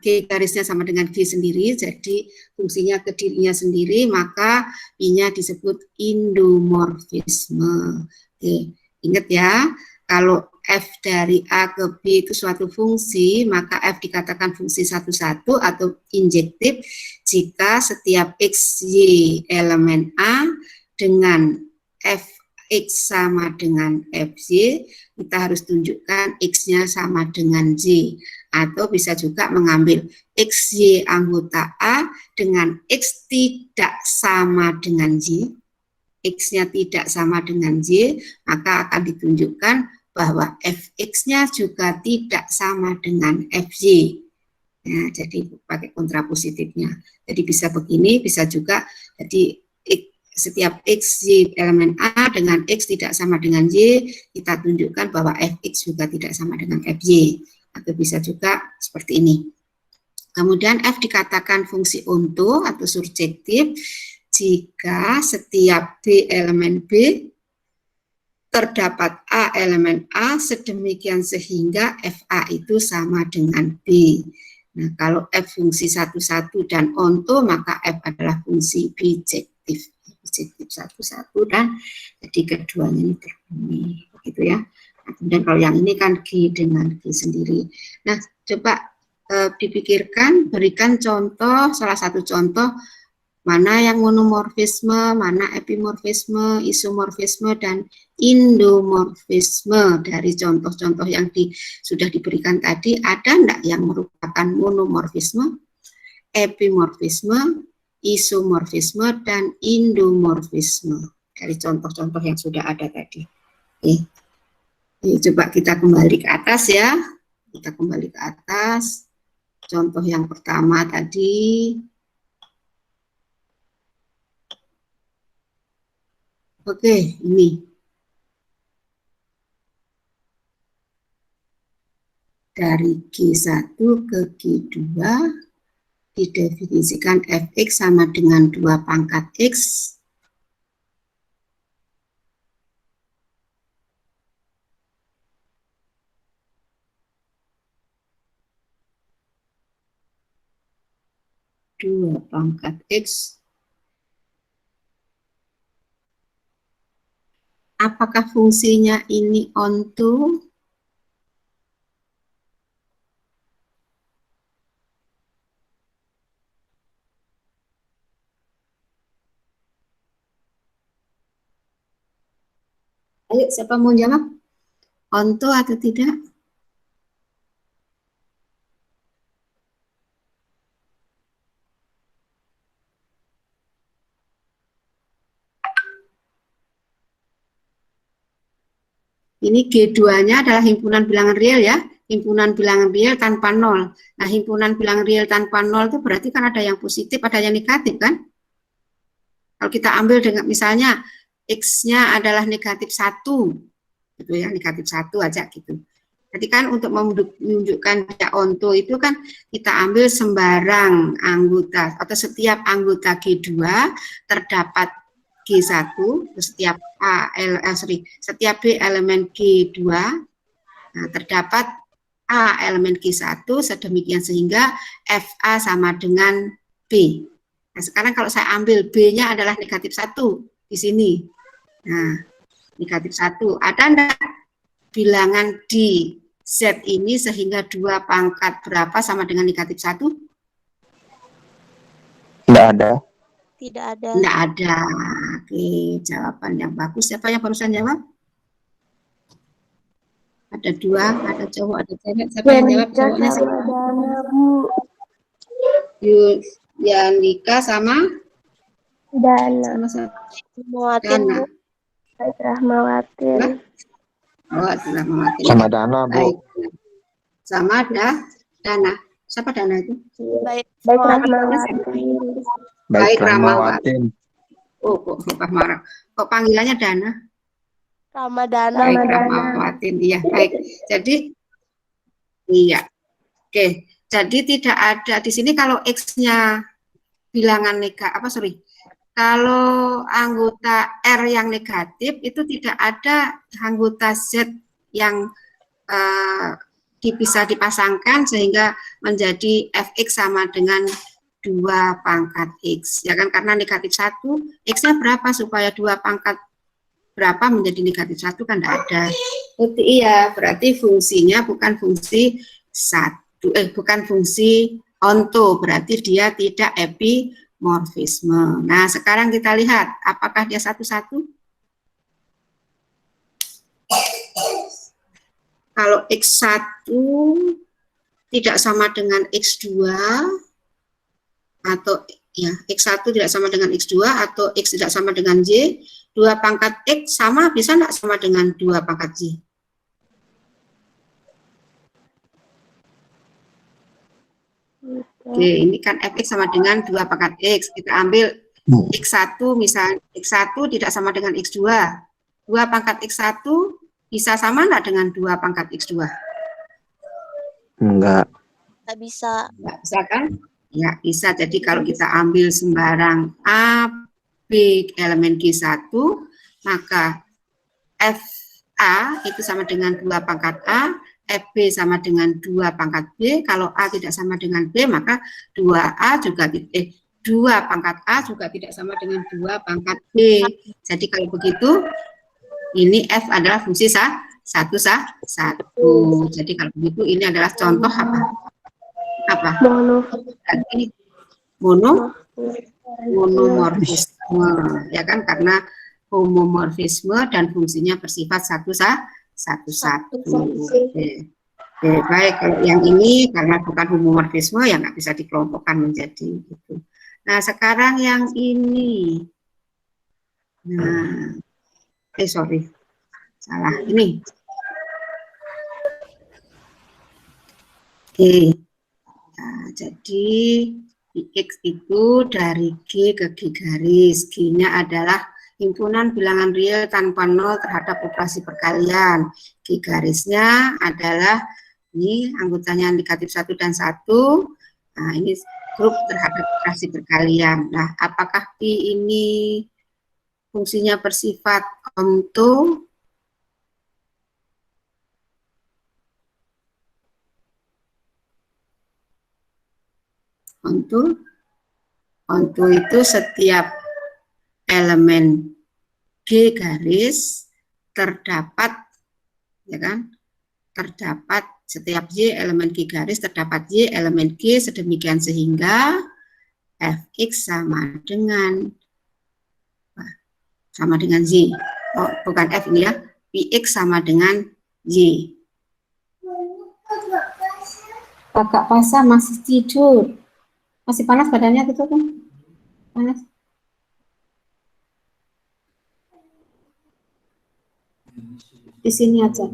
A: G garisnya sama dengan G sendiri, jadi fungsinya ke dirinya sendiri, maka I-nya disebut indomorfisme. Oke, ingat ya, kalau F dari A ke B itu suatu fungsi, maka F dikatakan fungsi satu-satu atau injektif jika setiap X, Y elemen A dengan Fx sama dengan Fy, kita harus tunjukkan X-nya sama dengan Y. Atau bisa juga mengambil XY anggota A dengan X tidak sama dengan Y, X-nya tidak sama dengan Y, maka akan ditunjukkan bahwa Fx-nya juga tidak sama dengan Fy. Ya, jadi pakai kontrapositifnya. Jadi bisa begini, bisa juga jadi setiap X, Y elemen A dengan X tidak sama dengan Y, kita tunjukkan bahwa Fx juga tidak sama dengan Fy. Atau bisa juga seperti ini. Kemudian F dikatakan fungsi onto atau surjektif jika setiap B elemen B terdapat A elemen A sedemikian sehingga FA itu sama dengan B. Nah, kalau F fungsi satu-satu dan onto, maka F adalah fungsi bijektif. Bijektif satu-satu dan jadi keduanya ini terpenuhi. Begitu ya. Kemudian kalau yang ini kan G dengan G sendiri. Nah, coba dipikirkan, berikan contoh, salah satu contoh, mana yang monomorfisme, mana epimorfisme, isomorfisme, dan indomorfisme. Dari contoh-contoh yang sudah diberikan tadi, ada enggak yang merupakan monomorfisme, epimorfisme, isomorfisme, dan indomorfisme. Dari contoh-contoh yang sudah ada tadi. Oke. Ini coba kita kembali ke atas ya. Kita kembali ke atas. Contoh yang pertama tadi. Oke, ini. Dari G1 ke G2 didefinisikan Fx sama dengan 2 pangkat X. Dua pangkat X. Apakah fungsinya ini onto? Ayo, siapa mau jawab? Onto atau tidak? Ini G2-nya adalah himpunan bilangan real ya, himpunan bilangan real tanpa nol. Nah, himpunan bilangan real tanpa nol itu berarti kan ada yang positif, ada yang negatif kan? Kalau kita ambil dengan misalnya X-nya adalah negatif 1, gitu ya, negatif 1 aja gitu. Jadi kan untuk menunjukkan dia onto itu kan kita ambil sembarang anggota atau setiap anggota G2 terdapat G1, setiap setiap B elemen G2, nah, terdapat A elemen G1, sedemikian sehingga FA sama dengan B. Nah, sekarang kalau saya ambil B-nya adalah negatif 1 di sini. Nah, negatif 1. Ada enggak bilangan di Z ini sehingga 2 pangkat berapa sama dengan negatif 1?
E: Tidak ada.
D: Tidak ada.
A: Tidak ada. Oke, jawaban yang bagus. Siapa yang barusan jawab? Ada 2, ada cowok, ada cewek. Siapa yang jawab? Cowoknya siapa? Yanika sama?
B: Dana.
A: Dana.
B: Baik, Rahmawatin.
A: Oh, Rahmawatin.
E: Sama Dana, Bu.
A: Baik. Sama Dana. Siapa Dana itu?
D: Baik.
B: Rahmawatin.
A: Baik,
E: Rahmawatin.
A: Oh, kok marah. Kok panggilannya Dana?
D: Ramadana.
A: Baik, Rahmawatin. Iya, baik. Jadi, iya. Oke. Jadi tidak ada di sini kalau X-nya bilangan kalau anggota R yang negatif itu tidak ada anggota Z yang bisa dipasangkan sehingga menjadi Fx sama dengan 2 pangkat X, ya kan, karena negatif 1, X-nya berapa supaya 2 pangkat berapa menjadi negatif 1 kan tidak ada. Iya, berarti fungsinya bukan fungsi bukan fungsi onto, berarti dia tidak epimorfisme. Nah, sekarang kita lihat apakah dia satu-satu. Kalau X1 tidak sama dengan X2 atau ya X1 tidak sama dengan X2 atau X tidak sama dengan Y, 2 pangkat X sama bisa enggak sama dengan 2 pangkat Y? Oke, ini kan Fx sama dengan 2 pangkat X. Kita ambil X1 misalnya, X1 tidak sama dengan X2. 2 pangkat X1 bisa sama enggak dengan 2 pangkat X2?
E: Enggak.
D: Tidak bisa.
A: Enggak bisa kan? Ya, bisa. Jadi kalau kita ambil sembarang A, B elemen G1, maka FA itu sama dengan 2 pangkat A, FB sama dengan 2 pangkat B. Kalau A tidak sama dengan B, maka 2A juga 2 pangkat A juga tidak sama dengan 2 pangkat B. Jadi kalau begitu, ini F adalah fungsi satu. Jadi kalau begitu ini adalah contoh apa? Monomorfisme, ya kan, karena homomorfisme dan fungsinya bersifat satu. Oke, baik. Kalau yang ini karena bukan homomorfisme ya nggak bisa dikelompokkan menjadi itu. Nah, sekarang yang ini, nah, salah ini. Oke. Nah, jadi X itu dari G ke G garis. G-nya adalah himpunan bilangan real tanpa nol terhadap operasi perkalian. G garisnya adalah ini anggotanya negatif 1 dan 1. Nah, ini grup terhadap operasi perkalian. Nah, apakah P ini fungsinya bersifat onto? Onto itu setiap elemen G garis terdapat, ya kan, terdapat setiap Y elemen G garis terdapat Y elemen G sedemikian sehingga Fx sama dengan Z. Oh, bukan F ini ya, Px sama dengan Y. Kakak Pasa masih tidur. Masih panas badannya gitu kan? Panas. Di sini aja.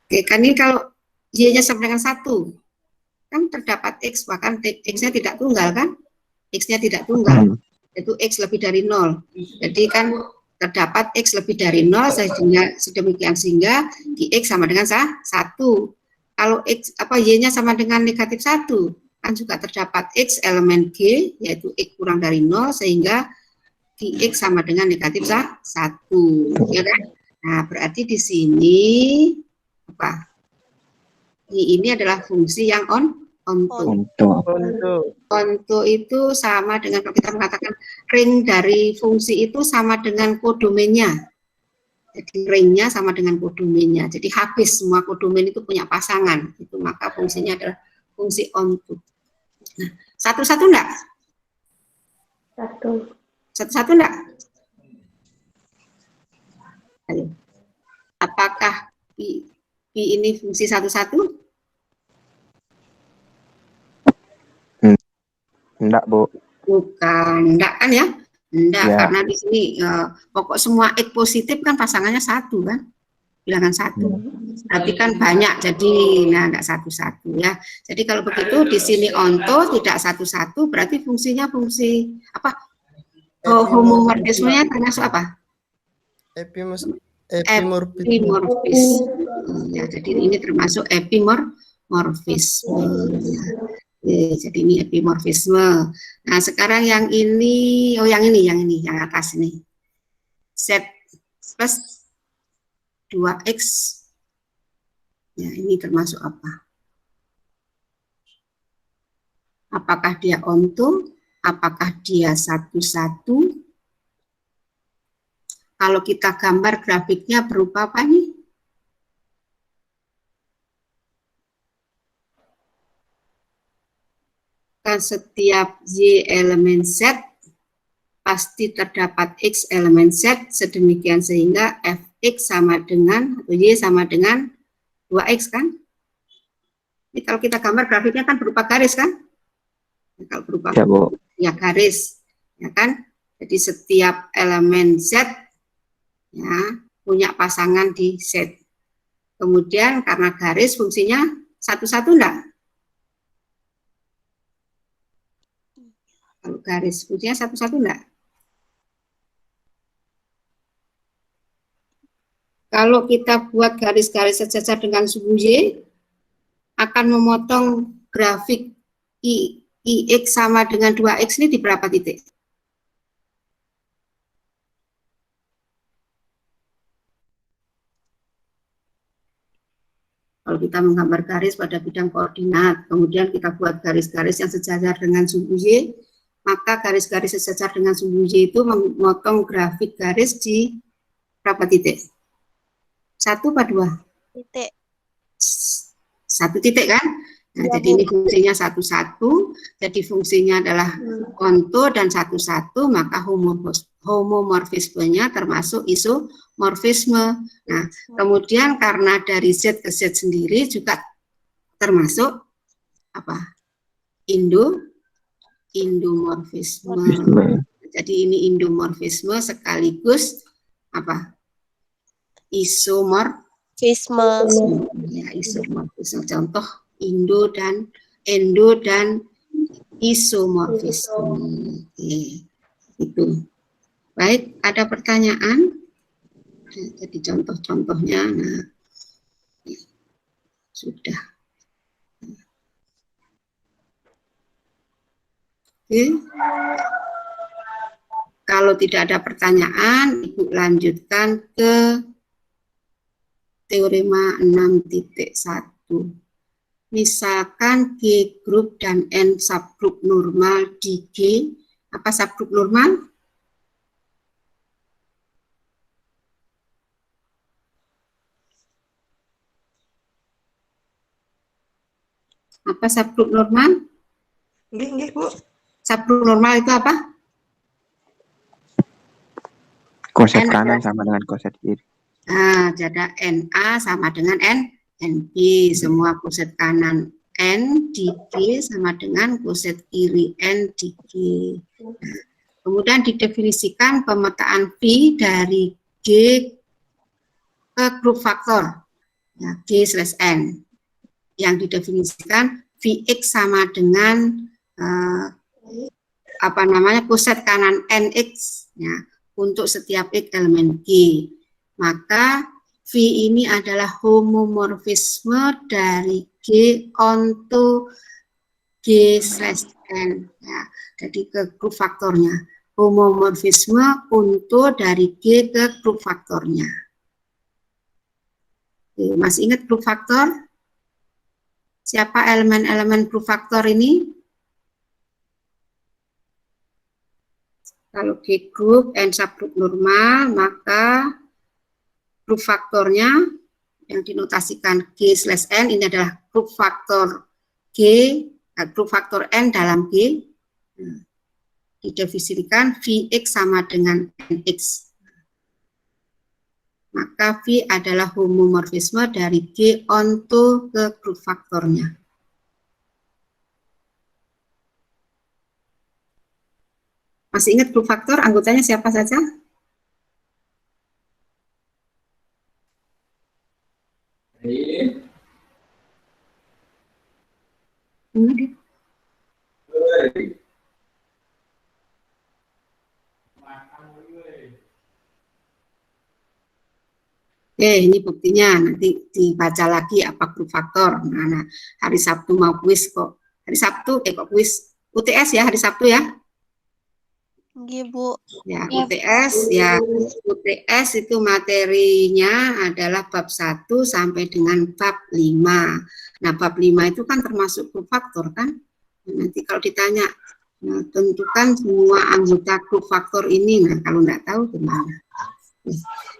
A: Oke, kan ini kalau Y-nya sama dengan 1, kan terdapat X, bahkan X-nya tidak tunggal kan? X-nya tidak tunggal, itu X lebih dari 0. Jadi kan terdapat X lebih dari 0, sehingga sedemikian sehingga di X sama dengan 1. Kalau X, Y-nya sama dengan negatif 1, kan juga terdapat X elemen G, yaitu X kurang dari 0, sehingga di X sama dengan negatif 1. Ya kan? Nah, berarti di sini apa? Ini adalah fungsi yang onto. Onto itu sama dengan, kalau kita mengatakan ring dari fungsi itu sama dengan kodomennya. Jadi ringnya sama dengan kodomennya. Jadi habis semua kodomen itu punya pasangan. Itu maka fungsinya adalah fungsi onto. Nah, satu-satu enggak? Satu-satu enggak? Ayo. Apakah P ini fungsi satu-satu?
E: Enggak, Bu.
A: Bukan, enggak kan ya? Enggak,
E: Ya.
A: karena di sini pokok semua X positif kan pasangannya 1 kan? Bilangan 1. Berarti kan banyak, jadi enggak satu-satu ya. Jadi kalau begitu di sini onto tidak satu-satu, berarti fungsinya fungsi apa? Homomorfismenya termasuk apa? Epimorfis. Ya, jadi ini termasuk epimorfisme. Ya. Jadi ini epimorfisme. Nah, sekarang yang ini, yang atas ini. Z plus 2X. Ya, ini termasuk apa? Apakah dia onto? Apakah dia satu-satu? Kalau kita gambar grafiknya berupa apa nih? Setiap Y elemen Z pasti terdapat X elemen Z, sedemikian sehingga Fx sama dengan, atau Y sama dengan 2X kan? Ini kalau kita gambar grafiknya kan berupa garis kan? Kalau berupa ya garis, ya kan? Jadi setiap elemen Z ya punya pasangan di Z. Kemudian karena garis fungsinya satu-satu enggak? Kalau garis fungsinya satu-satu enggak? Kalau kita buat garis-garis sejajar dengan sumbu Y, akan memotong grafik IX sama dengan 2X ini di berapa titik? Kalau kita menggambar garis pada bidang koordinat, kemudian kita buat garis-garis yang sejajar dengan sumbu Y, maka garis-garis sejajar dengan sumbu Y itu memotong grafik garis di berapa titik? 1 apa 2?
D: Titik.
A: 1 titik kan? Nah, jadi ini fungsinya satu-satu, jadi fungsinya adalah onto dan satu-satu, maka homomorfismenya termasuk isomorfisme. Nah, kemudian karena dari Z ke Z sendiri juga termasuk apa? Indomorfisme. Jadi ini indomorfisme sekaligus apa? Isomorfisme. Ya, isomorfisme. Contoh endo dan isomorfisme. Oke. Itu. Baik, ada pertanyaan? Jadi contoh-contohnya, nah, sudah. Oke. Kalau tidak ada pertanyaan, Ibu lanjutkan ke teorema 6.1. Misalkan G grup dan N subgrup normal di G. Apa subgrup normal? Apa subgrup normal?
F: Nggih, Bu.
A: Subgrup normal itu apa?
E: Koset
A: N.
E: kanan sama dengan koset kiri.
A: Nah, jadi NA sama dengan NB, semua koset kanan N di G sama dengan koset kiri N di G. Nah, kemudian didefinisikan pemetaan V dari G ke grup faktor, ya, G/N, yang didefinisikan Vx sama dengan koset kanan NX, ya, untuk setiap X elemen G. Maka V ini adalah homomorfisme dari G onto G/N, ya. Jadi ke grup faktornya. Homomorfisme untuk dari G ke grup faktornya. Oke, masih ingat grup faktor? Siapa elemen-elemen grup faktor ini? Kalau G grup, N subgrup normal, maka grup faktornya yang dinotasikan G/N ini adalah grup faktor G, grup faktor N dalam G. Nah, didefinisikan Vx sama dengan Nx. Maka V adalah homomorfisme dari G onto ke grup faktornya. Masih ingat grup faktor, anggotanya siapa saja? Ini buktinya, nanti dibaca lagi apa grup faktor. Nah, hari Sabtu mau kuis kok. Hari Sabtu, kok kuis UTS ya, hari Sabtu ya?
D: Iya, Bu.
A: Ya, UTS itu materinya adalah bab 1 sampai dengan bab 5. Nah, bab 5 itu kan termasuk grup faktor kan? Nanti kalau ditanya, nah, tentukan semua anggota grup faktor ini. Nah, kalau nggak tahu gimana?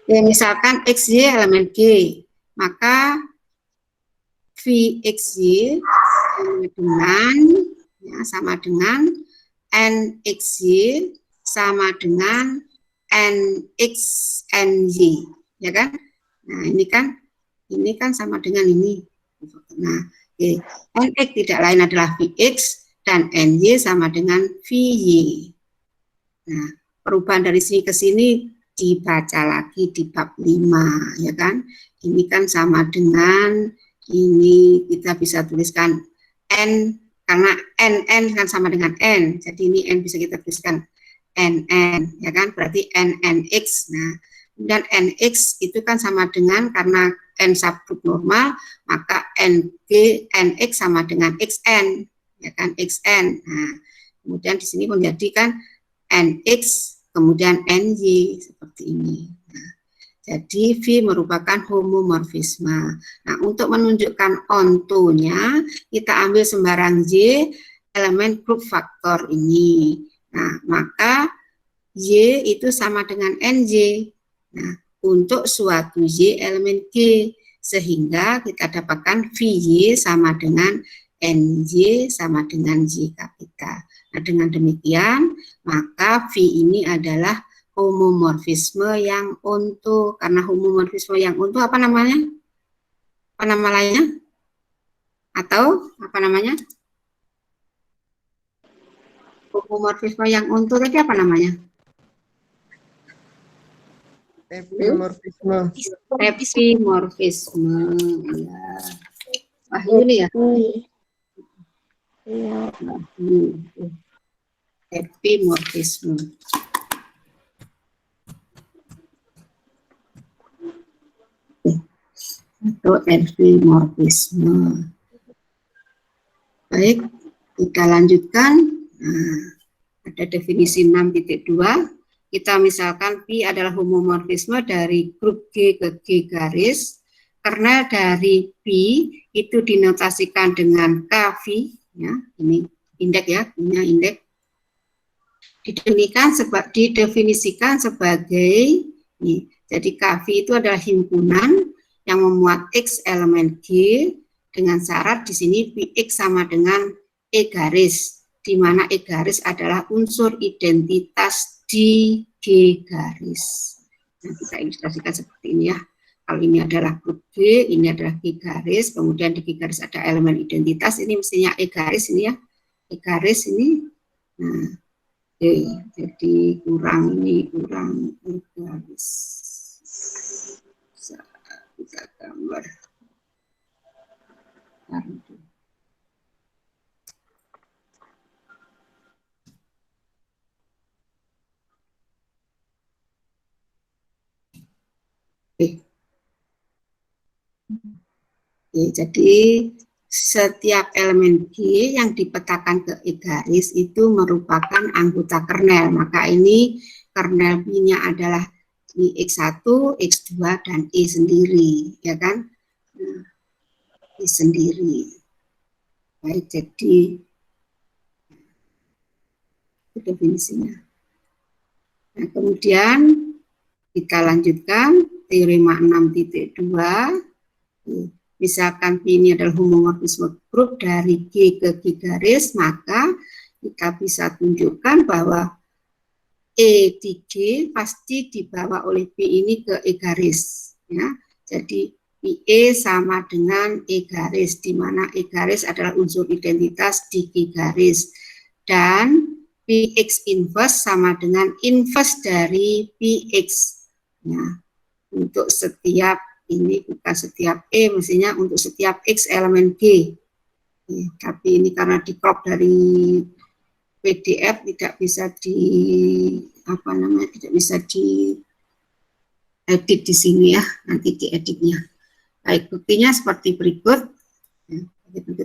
A: Ya, misalkan XY elemen G, maka Vxy sama dengan NXY sama dengan NXNY, ya kan? Nah, ini kan sama dengan ini. Nah, NX tidak lain adalah Vx dan NY sama dengan Vy. Nah, perubahan dari sini ke sini dibaca lagi di bab 5, ya kan? Ini kan sama dengan ini, kita bisa tuliskan N, karena NN kan sama dengan N, jadi ini N bisa kita tuliskan NN, ya kan? Berarti NNX. Nah, dan NX itu kan sama dengan, karena N subgrup normal, maka NX sama dengan XN, ya kan? XN. Nah, kemudian di sini menjadikan NX kemudian NY seperti ini. Nah, jadi V merupakan homomorfisme. Nah, untuk menunjukkan ontonya, kita ambil sembarang Y elemen grup faktor ini. Nah, maka Y itu sama dengan NY. Nah, untuk suatu Y elemen G, sehingga kita dapatkan VY sama dengan NY sama dengan Y kapital. Nah, dengan demikian, maka V ini adalah homomorfisme yang onto. Karena homomorfisme yang onto apa namanya? Apa nama lainnya? Atau apa namanya? Homomorfisme yang onto tadi apa namanya?
F: Epimorfisme.
A: Epimorfisme. Ya. Wah, ini ya.
B: Iya.
A: Epimorfisme. Atau epimorfisme. Baik, kita lanjutkan. Nah, ada definisi 6.2. Kita misalkan P adalah homomorfisme dari grup G ke G garis, karena dari P itu dinotasikan dengan KV, ya, ini indeks ya, punya indeks. Didefinisikan sebagai ini. Jadi KV itu adalah himpunan yang memuat X elemen G dengan syarat di sini Px sama dengan E garis, di mana E garis adalah unsur identitas di G garis. Nah, kita ilustrasikan seperti ini ya. Kalau ini adalah grup G, ini adalah G garis, kemudian di G garis ada elemen identitas, ini mestinya E garis ini ya. E garis ini, nah, jadi kurang ini, kurang E garis. Bisa gambar. Jadi setiap elemen G yang dipetakan ke E garis itu merupakan anggota kernel. Maka ini kernel B-nya adalah X1, X2, dan E sendiri, ya kan? E sendiri. Baik, jadi itu definisinya. Nah, kemudian kita lanjutkan teorema 6.2. Misalkan P ini adalah homomorfisme grup dari G ke G garis, maka kita bisa tunjukkan bahwa E di G pasti dibawa oleh P ini ke E garis. Ya. Jadi PE sama dengan E garis, di mana E garis adalah unsur identitas di G garis. Dan PX inverse sama dengan inverse dari PX. Ya. Untuk setiap, ini bukan setiap E, mestinya untuk setiap X elemen G. Ya, tapi ini karena di crop dari PDF tidak bisa tidak bisa di edit di sini ya, nanti dieditnya. Baik, buktinya seperti berikut. Ya,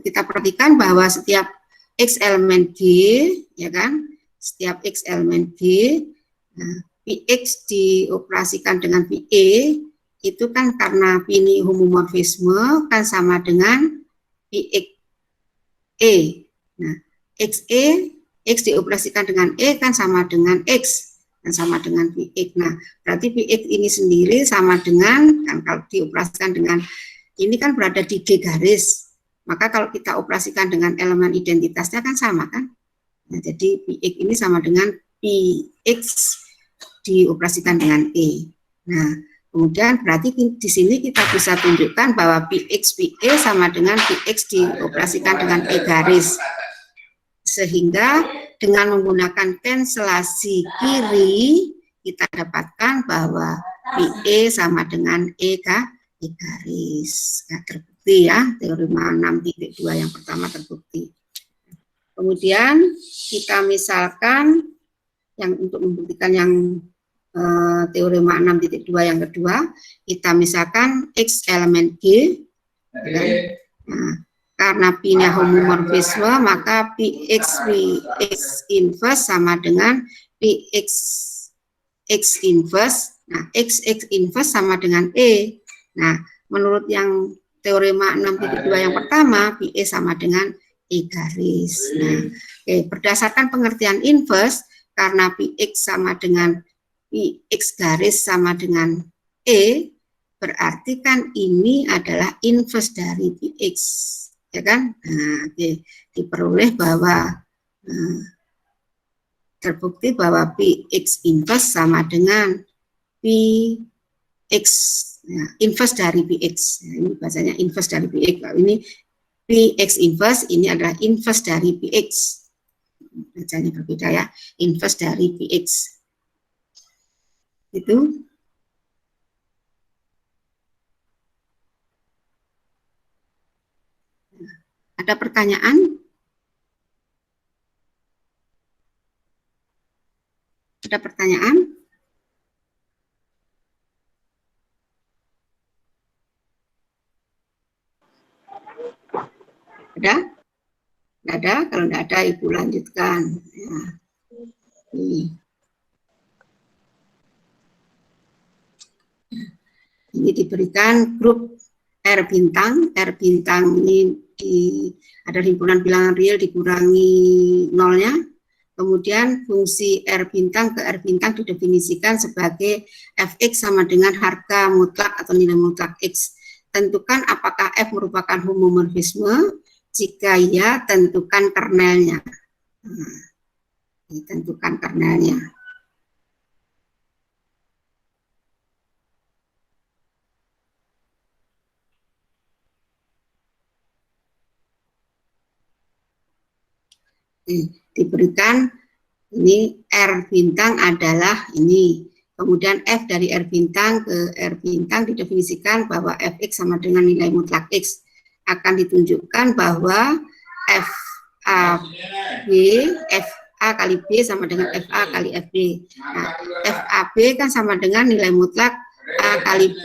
A: kita perhatikan bahwa setiap X elemen G, ya kan, setiap X elemen G, nah, PX dioperasikan dengan PE, itu kan karena P ini homomorfisme kan sama dengan PX E. Nah, XE, X dioperasikan dengan E kan sama dengan X, dan sama dengan PX. Nah, berarti PX ini sendiri sama dengan, kan kalau dioperasikan dengan, ini kan berada di G garis, maka kalau kita operasikan dengan elemen identitasnya kan sama kan. Nah, jadi PX ini sama dengan PX dioperasikan dengan E. Nah, kemudian berarti di sini kita bisa tunjukkan bahwa PX PE sama dengan PX dioperasikan dengan E garis. Sehingga dengan menggunakan cancelasi kiri, kita dapatkan bahwa PE sama dengan E garis. Nah, terbukti ya, teorema 6.2 yang pertama terbukti. Kemudian kita misalkan, yang untuk membuktikan yang teorema 6.2 yang kedua, kita misalkan X elemen G, nah, karena P-nya homomorfisme, maka PX inverse sama dengan PX X inverse. Nah, X inverse sama dengan E. Nah, menurut yang teorema 6.2 yang pertama, PE sama dengan E garis. Nah, berdasarkan pengertian inverse, karena PX sama dengan PX garis sama dengan E, berarti kan ini adalah inverse dari PX, ya kan? Nah, diperoleh bahwa terbukti bahwa PX inverse sama dengan PX, ya, inverse dari PX. Ya, ini bahasanya inverse dari PX. Kalau ini PX inverse, ini adalah inverse dari PX. Bacanya berbeda ya, inverse dari PX. Itu. Ada pertanyaan? Ada pertanyaan? Ada? Tidak ada? Kalau tidak ada, Ibu lanjutkan. Ya. Ini diberikan grup R bintang ini ada himpunan bilangan real dikurangi nolnya, kemudian fungsi R bintang ke R bintang didefinisikan sebagai fx sama dengan harga mutlak atau nilai mutlak x. tentukan apakah F merupakan homomorfisme. Jika ya, tentukan kernelnya. Nah, tentukan kernelnya. Diberikan ini R bintang adalah ini. Kemudian F dari R bintang ke R bintang didefinisikan bahwa Fx sama dengan nilai mutlak X. Akan ditunjukkan bahwa FAB, FA kali B sama dengan FA kali FB. Nah, FAB kan sama dengan nilai mutlak A kali B.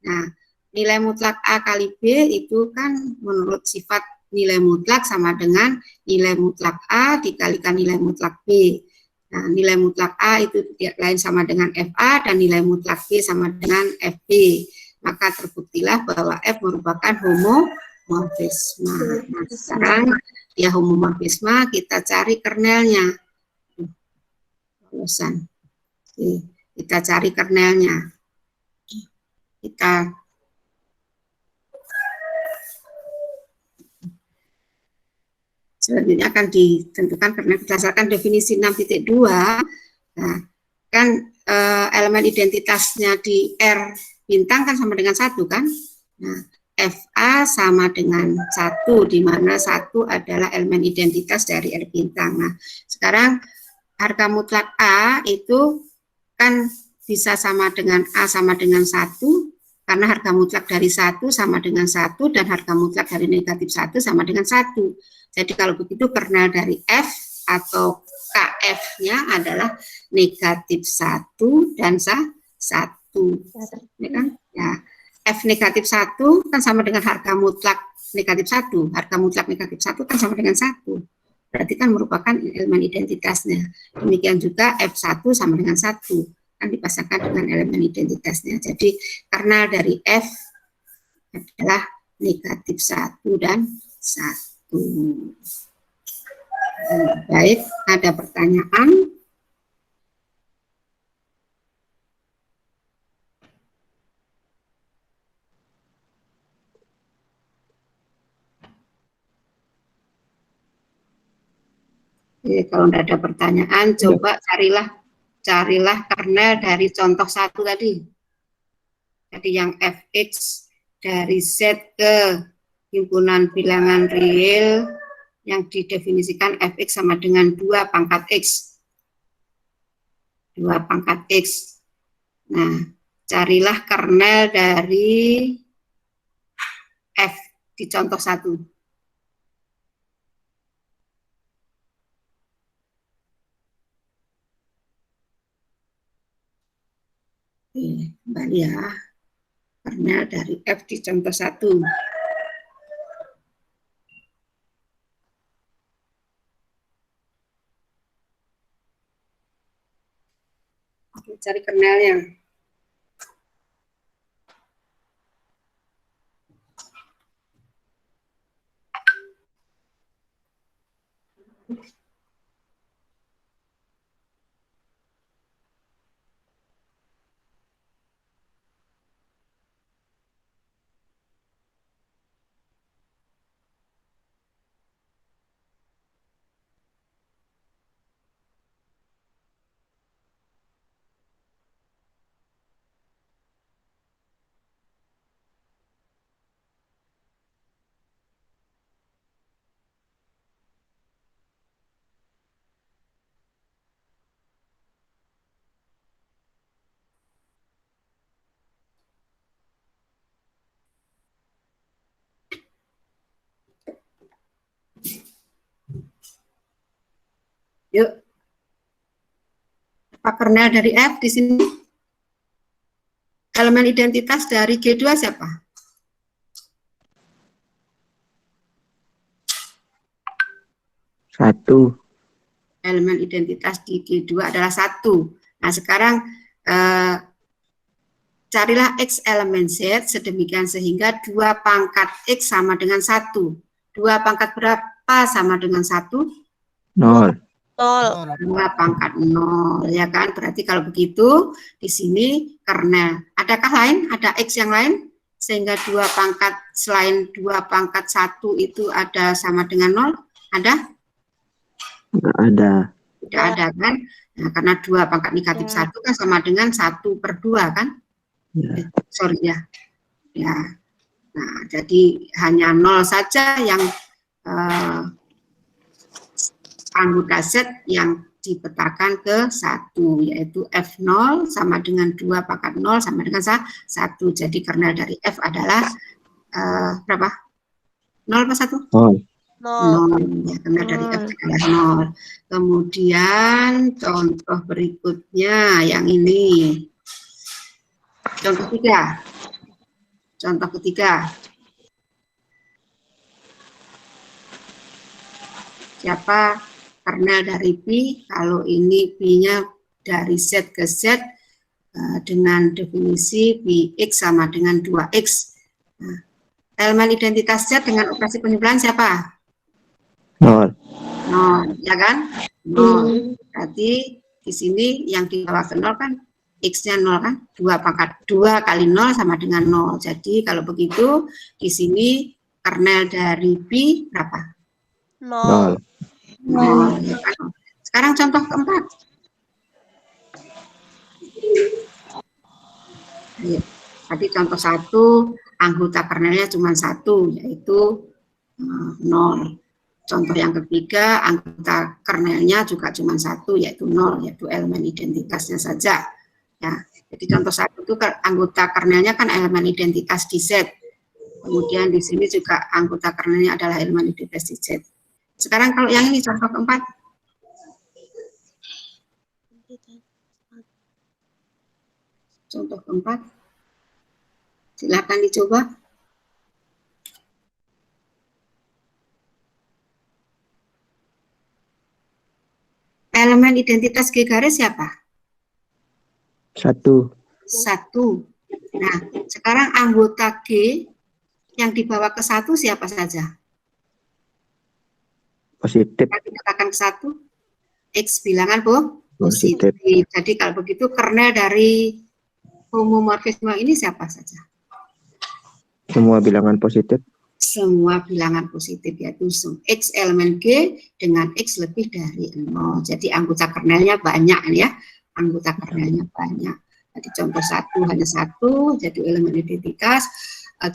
A: Nah, nilai mutlak A kali B itu kan menurut sifat nilai mutlak sama dengan nilai mutlak A dikalikan nilai mutlak B. Nah, nilai mutlak A itu tidak lain sama dengan FA dan nilai mutlak B sama dengan FB. Maka terbuktilah bahwa F merupakan homomorfisme. Nah, sekarang ya homomorfisme kita cari kernelnya. Lulusan. Kita cari kernelnya. Kita selanjutnya akan ditentukan kernel berdasarkan definisi 6.2. Nah, kan elemen identitasnya di R bintang kan sama dengan 1 kan. Nah, FA sama dengan 1, di mana 1 adalah elemen identitas dari R bintang. Nah, sekarang harga mutlak A itu kan bisa sama dengan A sama dengan 1, karena harga mutlak dari 1 sama dengan 1, dan harga mutlak dari negatif 1 sama dengan 1. Jadi kalau begitu kernel dari F atau KF-nya adalah negatif 1 dan 1. Ya kan? Ya. F negatif 1 kan sama dengan harga mutlak negatif 1. Harga mutlak negatif 1 kan sama dengan 1. Berarti kan merupakan elemen identitasnya. Demikian juga F1 sama dengan 1. Kan dipasangkan dengan elemen identitasnya. Jadi kernel dari F adalah negatif 1 dan 1. Baik, ada pertanyaan? Kalau tidak ada pertanyaan, coba carilah kernel dari contoh 1 tadi. Jadi yang Fx dari Z ke himpunan bilangan real yang didefinisikan Fx sama dengan 2 pangkat X. 2 pangkat X. Nah, carilah kernel dari F di contoh 1. Kembali ya, kernel dari F di contoh 1. Cari kernelnya. Yuk. Apa kernel dari F di sini? Elemen identitas dari G2 siapa?
E: Satu.
A: Elemen identitas di G2 adalah 1. Nah, sekarang carilah X elemen Z sedemikian sehingga 2 pangkat X sama dengan 1. 2 pangkat berapa sama dengan 1?
E: 0.
D: 0.
A: 2 pangkat 0, ya kan? Berarti kalau begitu, di sini kernel. Adakah lain? Ada X yang lain? sehingga 2 pangkat selain 2 pangkat 1 itu ada sama dengan 0? Ada?
E: Nggak ada.
A: Tidak ada kan? Nah, karena 2 pangkat negatif 1 kan sama dengan 1/2 kan?
E: Ya.
A: Sorry ya. Ya. Nah, jadi hanya 0 saja yang anggota set yang dipetakan ke 1, yaitu F0 sama dengan 2 pangkat 0 sama dengan 1. Jadi kernel dari F adalah berapa? 0 apa 1?
E: 0.
A: 0. Ya, kernel dari F adalah 0. Kemudian contoh berikutnya yang ini. Contoh ketiga. Contoh ketiga. Siapa kernel dari P? Kalau ini P-nya dari Z ke Z dengan definisi Px sama dengan 2X. Nah, elemen identitas Z dengan operasi penjumlahan siapa?
E: 0.
A: 0, ya kan? 0. Berarti di sini yang dibawa ke 0 kan X-nya 0 kan? 2 kali 0 sama dengan 0. Jadi kalau begitu di sini kernel dari P berapa?
E: 0.
A: 0. Ya kan? Sekarang contoh keempat. Ayo. Tadi contoh 1, anggota kernelnya cuma 1, yaitu 0. Contoh yang ketiga, anggota kernelnya juga cuma 1, yaitu 0, yaitu elemen identitasnya saja. Ya, jadi contoh 1 itu anggota kernelnya kan elemen identitas di Z. Kemudian di sini juga anggota kernelnya adalah elemen identitas di Z. Sekarang kalau yang ini contoh keempat. Contoh keempat. Silakan dicoba. Elemen identitas G garis siapa?
E: 1.
A: 1. Nah, sekarang anggota G yang dibawa ke 1 siapa saja?
E: Positif.
A: Kita katakan ke 1, X bilangan positif.
E: Positif.
A: Jadi kalau begitu kernel dari homomorfisme ini siapa saja?
E: Semua bilangan positif.
A: Semua bilangan positif, yaitu X elemen G dengan X lebih dari 0. Jadi anggota kernelnya banyak ya. Anggota kernelnya banyak. Jadi contoh 1 hanya 1, jadi elemen identitas.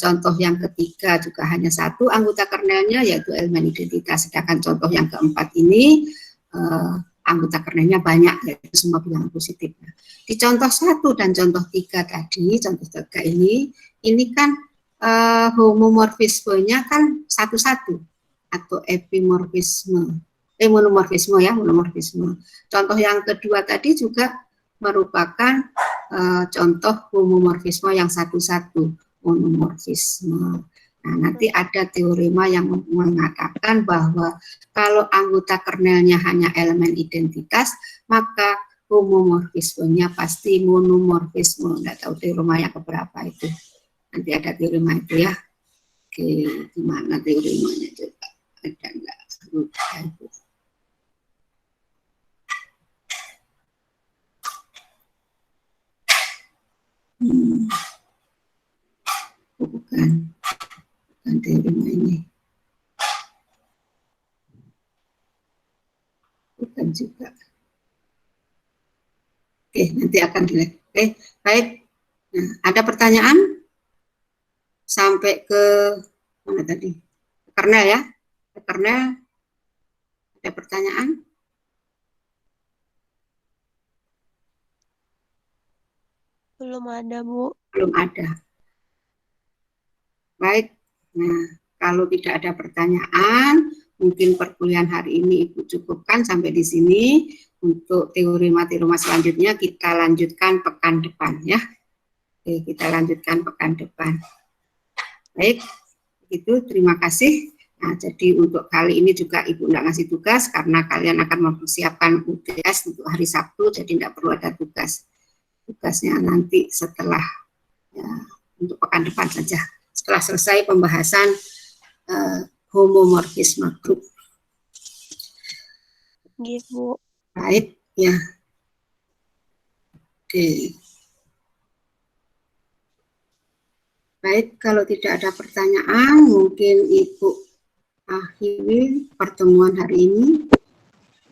A: Contoh yang ketiga juga hanya 1 anggota kernelnya, yaitu elemen identitas. Sedangkan contoh yang keempat ini anggota kernelnya banyak, yaitu semua bilangan positif. Di contoh 1 dan contoh 3 tadi, contoh 3 ini kan homomorfismenya kan satu-satu atau epimorfisme, monomorfisme ya, monomorfisme. Contoh yang kedua tadi juga merupakan contoh homomorfisme yang satu-satu, monomorfisme. Nah, nanti ada teorema yang mengatakan bahwa kalau anggota kernelnya hanya elemen identitas, maka homomorfismenya pasti monomorfisme. Nggak tahu teorema yang keberapa itu. Nanti ada teorema itu ya. Oke, gimana teoremanya coba? Ada enggak? Bukan teorema ini. Bukan juga. Oke, nanti akan dilihat. Oke, baik. Nah, ada pertanyaan? Sampai ke mana tadi? Kernel ya? Ke kernel. Ada pertanyaan?
D: Belum ada, Bu.
A: Belum ada. Baik. Nah, kalau tidak ada pertanyaan, mungkin perkuliahan hari ini Ibu cukupkan sampai di sini. Untuk teorema-teorema selanjutnya kita lanjutkan pekan depan ya. Oke, kita lanjutkan pekan depan. Baik, itu terima kasih. Nah, jadi untuk kali ini juga Ibu tidak ngasih tugas karena kalian akan mempersiapkan UTS untuk hari Sabtu, jadi tidak perlu ada tugas. Tugasnya nanti setelah ya, untuk pekan depan saja. Setelah selesai pembahasan homomorfisme grup.
D: Gitu.
A: Baik, ya. Oke. Baik, kalau tidak ada pertanyaan, mungkin Ibu akhiri pertemuan hari ini.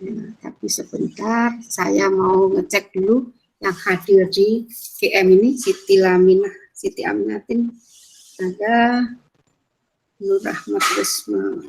A: Ya, tapi sebentar, saya mau ngecek dulu yang hadir di GM ini, Siti Aminatin, ada Nur Rahmat Risma.